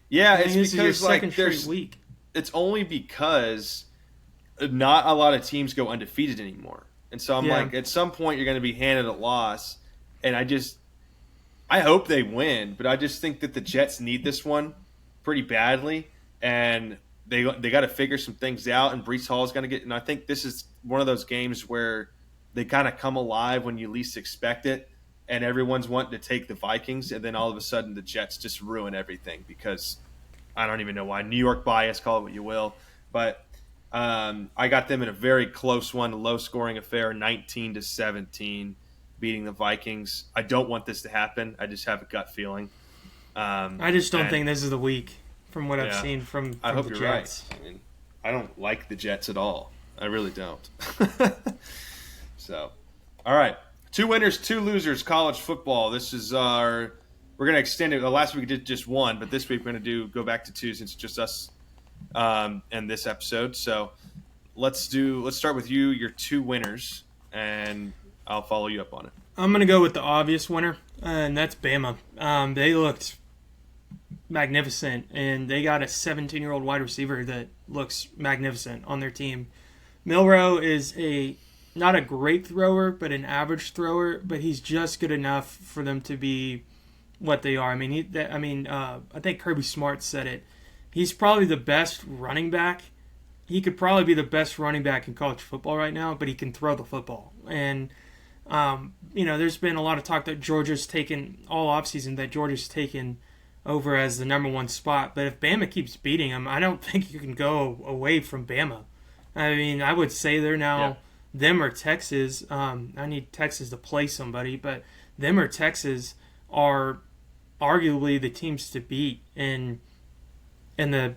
yeah, I it's think this is your because second like straight week. it's only because not a lot of teams go undefeated anymore, and so I'm Yeah, like, at some point you're going to be handed a loss, and I hope they win, but I just think that the Jets need this one pretty badly, and they got to figure some things out. And Brees Hall is going to get. And I think this is one of those games where they kind of come alive when you least expect it, and everyone's wanting to take the Vikings, and then all of a sudden the Jets just ruin everything because I don't even know why. New York bias, call it what you will, but I got them in a very close one, low scoring affair, 19-17. Beating the Vikings. I don't want this to happen. I just have a gut feeling. I just don't think this is the week from what I've Yeah, seen from I hope the you're Jets. right. I mean, I don't like the Jets at all. I really don't. So, all right. 2 winners, 2 losers, college football. This is we're going to extend it. Last week we did just 1, but this week we're going to go back to 2 since it's just us and this episode. So let's start with your 2 winners, and I'll follow you up on it. I'm going to go with the obvious winner, and that's Bama. They looked magnificent, and they got a 17-year-old wide receiver that looks magnificent on their team. Milroe is not a great thrower, but an average thrower, but he's just good enough for them to be what they are. I mean, I think Kirby Smart said it. He's probably the best running back. He could probably be the best running back in college football right now, but he can throw the football. And there's been a lot of talk that Georgia's taken all offseason, that Georgia's taken over as the number 1 spot. But if Bama keeps beating them, I don't think you can go away from Bama. I mean, I would say they're now them or Texas. I need Texas to play somebody, but them or Texas are arguably the teams to beat in the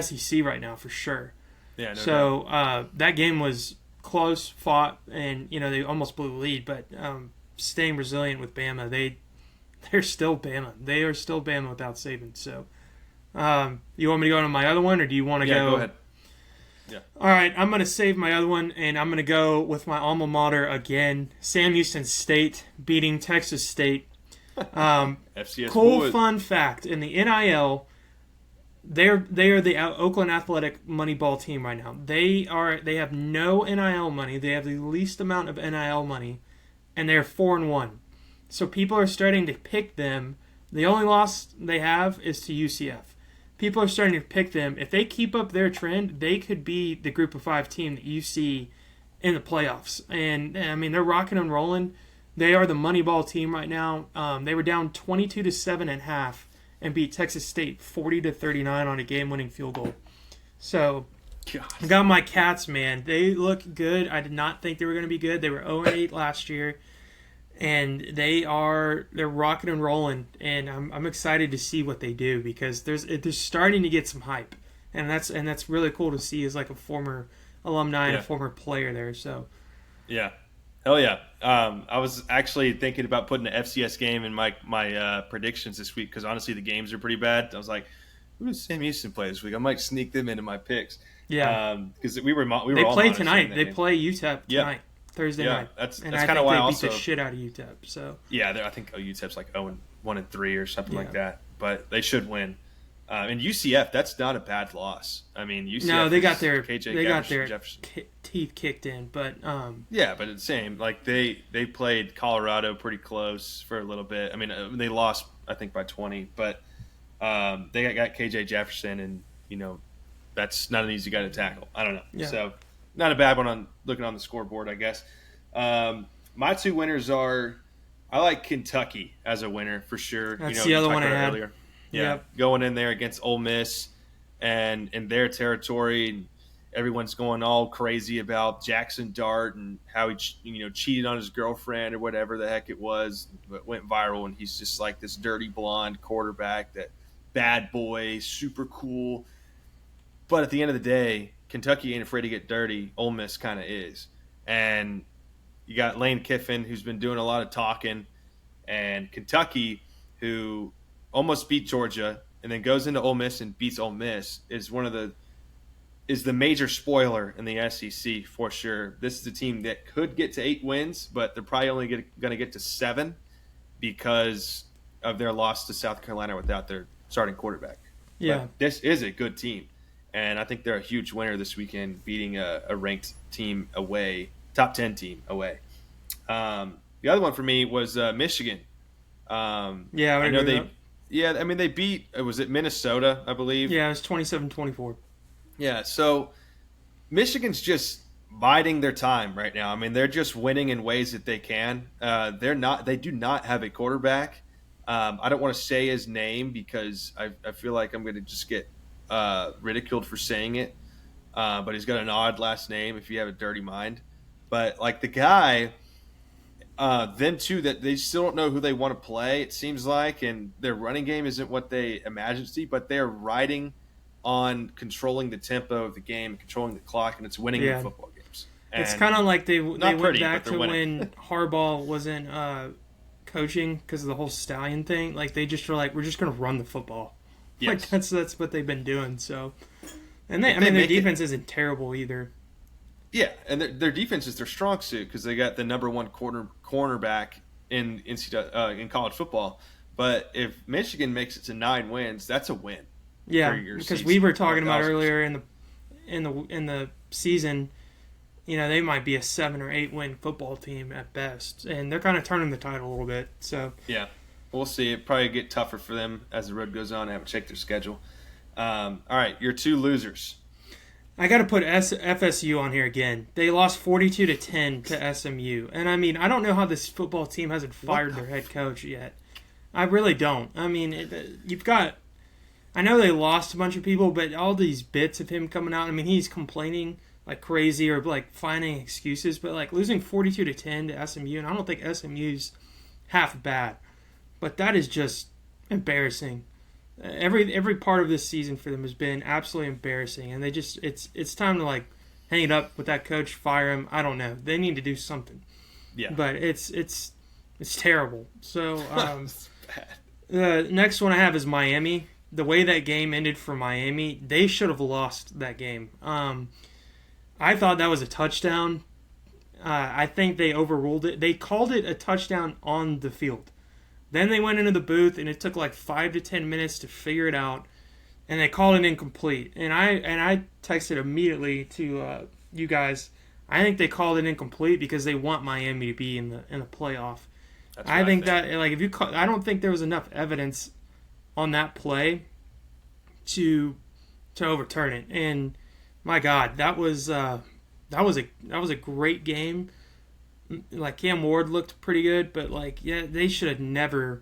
SEC right now for sure. Yeah, no doubt. So that game was close, fought, and they almost blew the lead. But staying resilient with Bama, they're still Bama. They are still Bama without Saban. So, you want me to go to my other one, or do you want to go? Yeah, go ahead. Yeah. All right, I'm going to save my other one, and I'm going to go with my alma mater again. Sam Houston State beating Texas State. FCS Cool boys. fun fact, in the NIL, they are the Oakland Athletic Moneyball team right now. They have no NIL money. They have the least amount of NIL money, and they're 4-1. So people are starting to pick them. The only loss they have is to UCF. People are starting to pick them. If they keep up their trend, they could be the Group of 5 team that you see in the playoffs. And I mean, they're rocking and rolling. They are the Moneyball team right now. They were down 22-7.5 and beat Texas State 40-39 on a game-winning field goal. So, I got my Cats, man. They look good. I did not think they were going to be good. They were 0-8 last year, and they're rocking and rolling. And I'm excited to see what they do because they're starting to get some hype, and that's really cool to see as like a former alumni and a former player there. So, yeah. Hell yeah. I was actually thinking about putting an FCS game in my predictions this week because honestly the games are pretty bad. I was like, who does Sam Houston play this week? I might sneak them into my picks. Yeah. Because we were they all play tonight. They game. play UTEP tonight, Thursday night. That's and kind of why I also beat the shit out of UTEP. So I think UTEP's like 1-3 or something like that, but they should win. And UCF, that's not a bad loss. I mean, UCF. No, they got their Jefferson. Teeth kicked in, but yeah, but it's the same. Like they played Colorado pretty close for a little bit. I mean, they lost I think by 20, but they got KJ Jefferson, and that's not an easy guy to tackle. I don't know. Yeah. So not a bad one on looking on the scoreboard, I guess. My two winners are I like Kentucky as a winner for sure. That's the other one I had earlier. Yeah, going in there against Ole Miss and in their territory, and everyone's going all crazy about Jackson Dart and how he cheated on his girlfriend or whatever the heck it was. It went viral, and he's just like this dirty blonde quarterback, that bad boy, super cool. But at the end of the day, Kentucky ain't afraid to get dirty. Ole Miss kind of is, and you got Lane Kiffin, who's been doing a lot of talking, and Kentucky, who almost beat Georgia and then goes into Ole Miss and beats Ole Miss, is the major spoiler in the SEC for sure. This is a team that could get to 8 wins, but they're probably only going to get to 7 because of their loss to South Carolina without their starting quarterback. Yeah, but this is a good team, and I think they're a huge winner this weekend, beating a ranked team away, top 10 team away. The other one for me was Michigan. I know they. Yeah, I mean, they beat, was it Minnesota, I believe? Yeah, it was 27-24. Yeah, so Michigan's just biding their time right now. I mean, they're just winning in ways that they can. They do not have a quarterback. I don't want to say his name because I feel like I'm going to just get ridiculed for saying it. But he's got an odd last name if you have a dirty mind. But, like, the guy... them too, that they still don't know who they want to play, it seems like, and their running game isn't what they imagined to be, but they're riding on controlling the tempo of the game, controlling the clock, and it's winning the football games. And it's kind of like they went back to winning. when Harbaugh wasn't coaching because of the whole Stallion thing. Like, they just were like, we're just going to run the football. Yes. Like, that's what they've been doing. So, and their defense isn't terrible either. Yeah, and their defense is their strong suit because they got the number one cornerback in college football. But if Michigan makes it to 9 wins, that's a win. Yeah, because we were talking about earlier in the season, they might be a 7 or 8 win football team at best, and they're kind of turning the tide a little bit. So yeah, we'll see. It probably get tougher for them as the road goes on. I haven't checked their schedule. All right, your 2 losers. I got to put FSU on here again. They lost 42-10 to SMU. And, I mean, I don't know how this football team hasn't fired their head coach yet. I really don't. I mean, you've got – I know they lost a bunch of people, but all these bits of him coming out, I mean, he's complaining like crazy or, like, finding excuses. But, like, losing 42-10 to SMU, and I don't think SMU's half bad. But that is just embarrassing. Every part of this season for them has been absolutely embarrassing, and they just it's time to like hang it up with that coach, fire him. I don't know. They need to do something. Yeah. But it's terrible. So bad. The next one I have is Miami. The way that game ended for Miami, they should have lost that game. I thought that was a touchdown. I think they overruled it. They called it a touchdown on the field. Then they went into the booth, and it took like 5 to 10 minutes to figure it out, and they called it incomplete. And I texted immediately to you guys. I think they called it incomplete because they want Miami to be in the playoff. That's what I I think think. that like if you call, I don't think there was enough evidence on that play to overturn it. And my God, that was a great game. Like Cam Ward looked pretty good, but like yeah, they should have never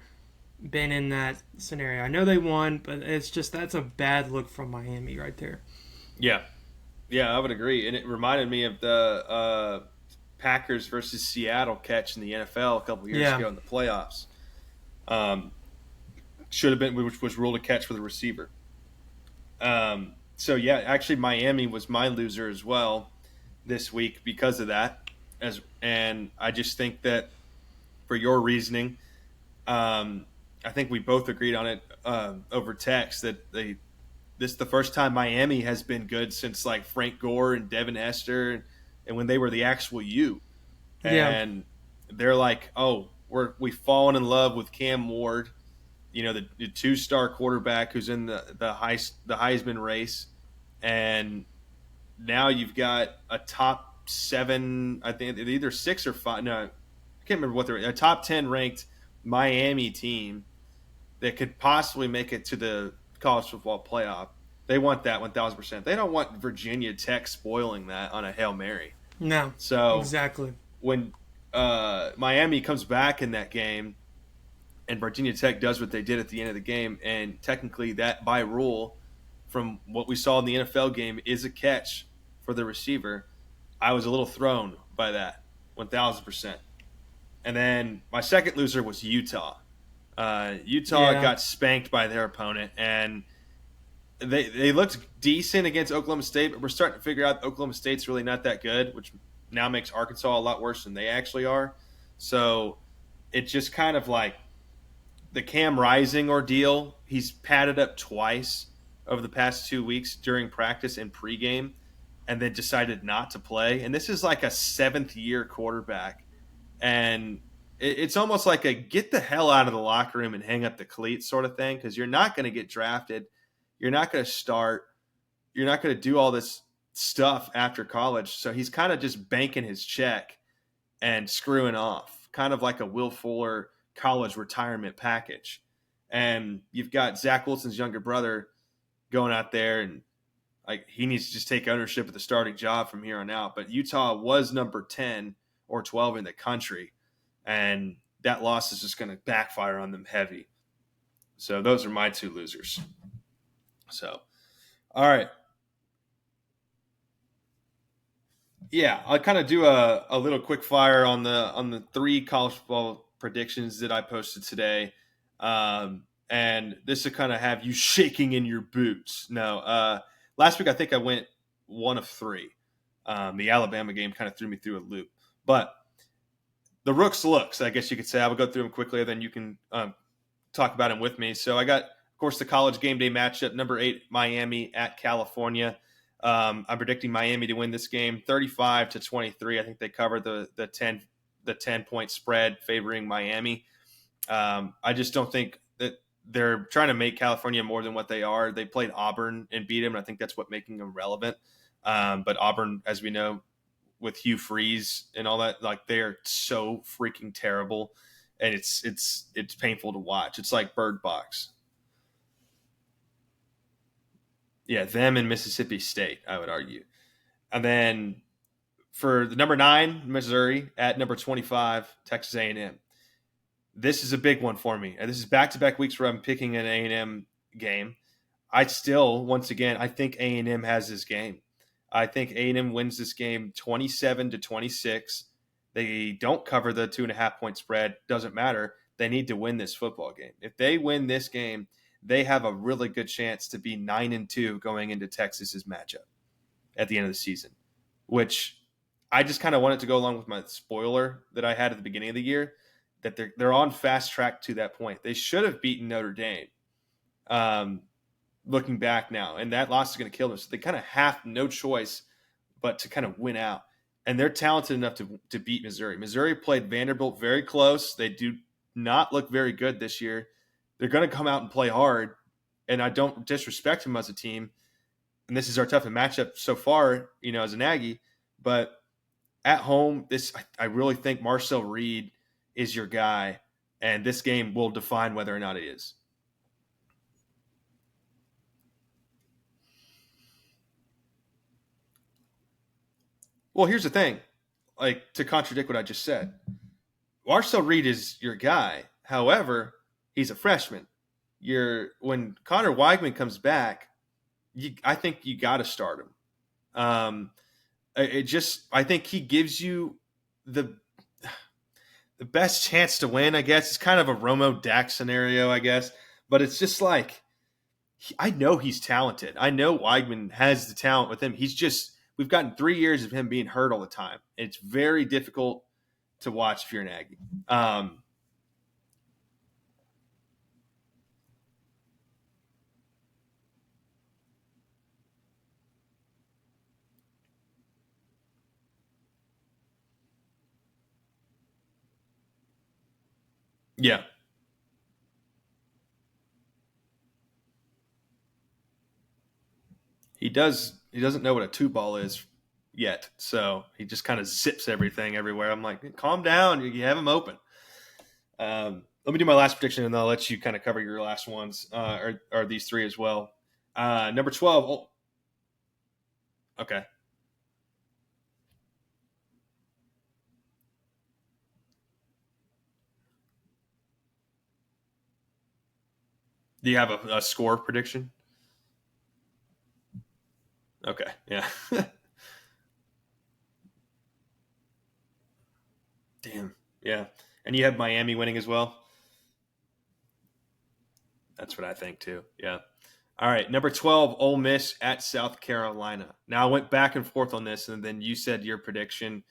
been in that scenario. I know they won, but it's just that's a bad look from Miami right there. Yeah, yeah, I would agree. And it reminded me of the Packers versus Seattle catch in the NFL a couple years Yeah, ago in the playoffs. Um, should have been, which was ruled a catch for the receiver. So yeah, actually, Miami was my loser as well this week because of that. And I just think that for your reasoning, um, I think we both agreed on it over text that this is the first time Miami has been good since like Frank Gore and Devin Hester and when they were the actual U. yeah, And they're like, oh, we've fallen in love with Cam Ward, the 2-star quarterback who's in the Heisman race, and now you've got a top 7, I think either 6 or 5. No, I can't remember what they're a top 10 ranked Miami team that could possibly make it to the college football playoff. They want that 1,000%. They don't want Virginia Tech spoiling that on a Hail Mary. no, So exactly. when Miami comes back in that game and Virginia Tech does what they did at the end of the game, and technically that by rule, from what we saw in the NFL game, is a catch for the receiver, I was a little thrown by that 1,000%. And then my second loser was Utah. Utah Yeah, got spanked by their opponent, and they looked decent against Oklahoma State, but we're starting to figure out Oklahoma State's really not that good, which now makes Arkansas a lot worse than they actually are. So it just kind of like the Cam Rising ordeal. He's padded up twice over the past 2 weeks during practice and pregame, and then decided not to play. And this is like a 7th-year quarterback, and it's almost like a get the hell out of the locker room and hang up the cleats sort of thing because you're not going to get drafted. You're not going to start. You're not going to do all this stuff after college. So he's kind of just banking his check and screwing off, kind of like a Will Fuller college retirement package. And you've got Zach Wilson's younger brother going out there and like he needs to just take ownership of the starting job from here on out. But Utah was number 10 or 12 in the country, and that loss is just going to backfire on them heavy. So those are my two losers. So, all right. Yeah, I'll kind of do a little quick fire on the 3 college football predictions that I posted today. And this will kind of have you shaking in your boots. No, last week I think I went 1 of 3. The Alabama game kind of threw me through a loop. But the Rooks looks, I guess you could say. I will go through them quickly, then you can talk about them with me. So I got, of course, the College GameDay matchup, number 8, Miami at California. I'm predicting Miami to win this game 35-23. I think they cover the 10 point spread favoring Miami. I just don't think that they're trying to make California more than what they are. They played Auburn and beat them, and I think that's what making them relevant. But Auburn, as we know, with Hugh Freeze and all that, like they're so freaking terrible, and it's painful to watch. It's like Bird Box. Yeah, them and Mississippi State, I would argue. And then for the number 9, Missouri at number 25, Texas A&M. This is a big one for me. And this is back-to-back weeks where I'm picking an A&M game. I still, once again, I think A&M has this game. I think A&M wins this game 27-26. They don't cover the 2.5 point spread. Doesn't matter. They need to win this football game. If they win this game, they have a really good chance to be 9-2 going into Texas's matchup at the end of the season, which I just kind of wanted to go along with my spoiler that I had at the beginning of the year. that they're on fast track to that point. They should have beaten Notre Dame. Looking back now, and that loss is going to kill them. So they kind of have no choice but to kind of win out. And they're talented enough to beat Missouri. Missouri played Vanderbilt very close. They do not look very good this year. They're going to come out and play hard, and I don't disrespect them as a team. And this is our toughest matchup so far, as an Aggie. But at home, I really think Marcel Reed is your guy, and this game will define whether or not it is. Well, here's the thing, to contradict what I just said. Marcel Reed is your guy. However, he's a freshman. When Connor Weigman comes back, I think you got to start him. I think he gives you the best chance to win, I guess. It's kind of a Romo Dak scenario, I guess. But it's just I know he's talented. I know Weigman has the talent with him. We've gotten 3 years of him being hurt all the time. It's very difficult to watch if you're an Aggie. Yeah. He doesn't know what a two ball is yet. So he just kind of zips everything everywhere. I'm like, calm down. You have him open. Let me do my last prediction, and then I'll let you kind of cover your last ones, or these three as well. Number 12. Oh, okay. Do you have a score prediction? Okay. Yeah. Damn. Yeah. And you have Miami winning as well? That's what I think too. Yeah. All right. Number 12, Ole Miss at South Carolina. Now, I went back and forth on this, and then you said your prediction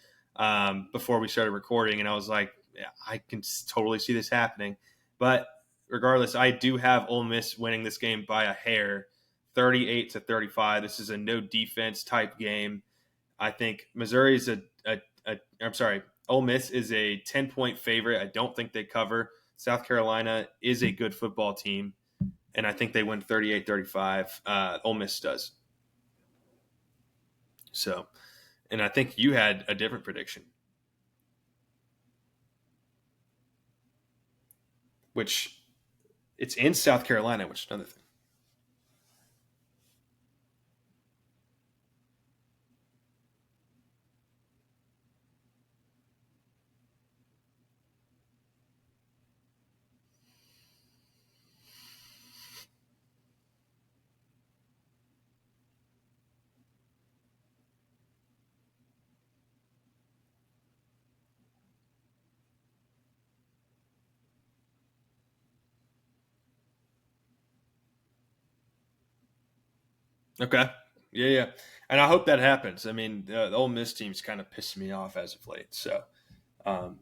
before we started recording, and I was like, yeah, I can totally see this happening. But regardless, I do have Ole Miss winning this game by a hair, 38-35. This is a no defense type game. I think Missouri is Ole Miss is a 10-point favorite. I don't think they cover. South Carolina is a good football team, and I think they win 38-35. Ole Miss does. So, and I think you had a different prediction, which it's in South Carolina, which is another thing. Okay. Yeah. And I hope that happens. I mean, the Ole Miss team's kind of pissed me off as of late. So, um,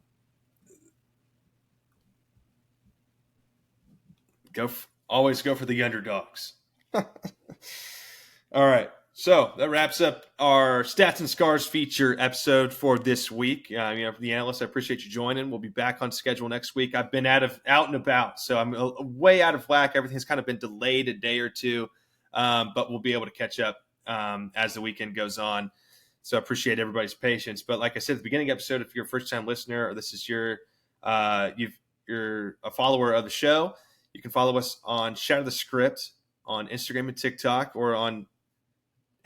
always go for the underdogs. All right. So that wraps up our Stats and Scars feature episode for this week. For the Analyst, I appreciate you joining. We'll be back on schedule next week. I've been out and about, so I'm way out of whack. Everything's kind of been delayed a day or two, but we'll be able to catch up as the weekend goes on. So I appreciate everybody's patience. But like I said at the beginning of the episode, if you're a first-time listener or this is you're a follower of the show, you can follow us on Shadow the Script on Instagram and TikTok, or on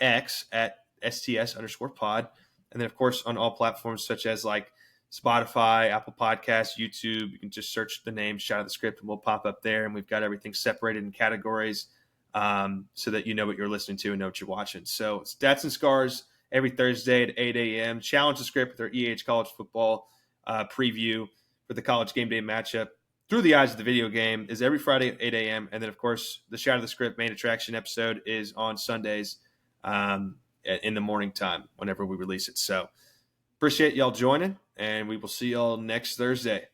X at STS_pod. And then, of course, on all platforms such as like Spotify, Apple Podcasts, YouTube. You can just search the name Shadow the Script and we'll pop up there. And we've got everything separated in categories so that you know what you're listening to and know what you're watching. So Stats and Scars every Thursday at 8 a.m. Challenge the Script with our College football preview for the College GameDay Matchup through the eyes of the video game is every Friday at 8 a.m. And then, of course, the Shadow the Script main attraction episode is on Sundays in the morning time whenever we release it. So appreciate y'all joining, and we will see y'all next Thursday.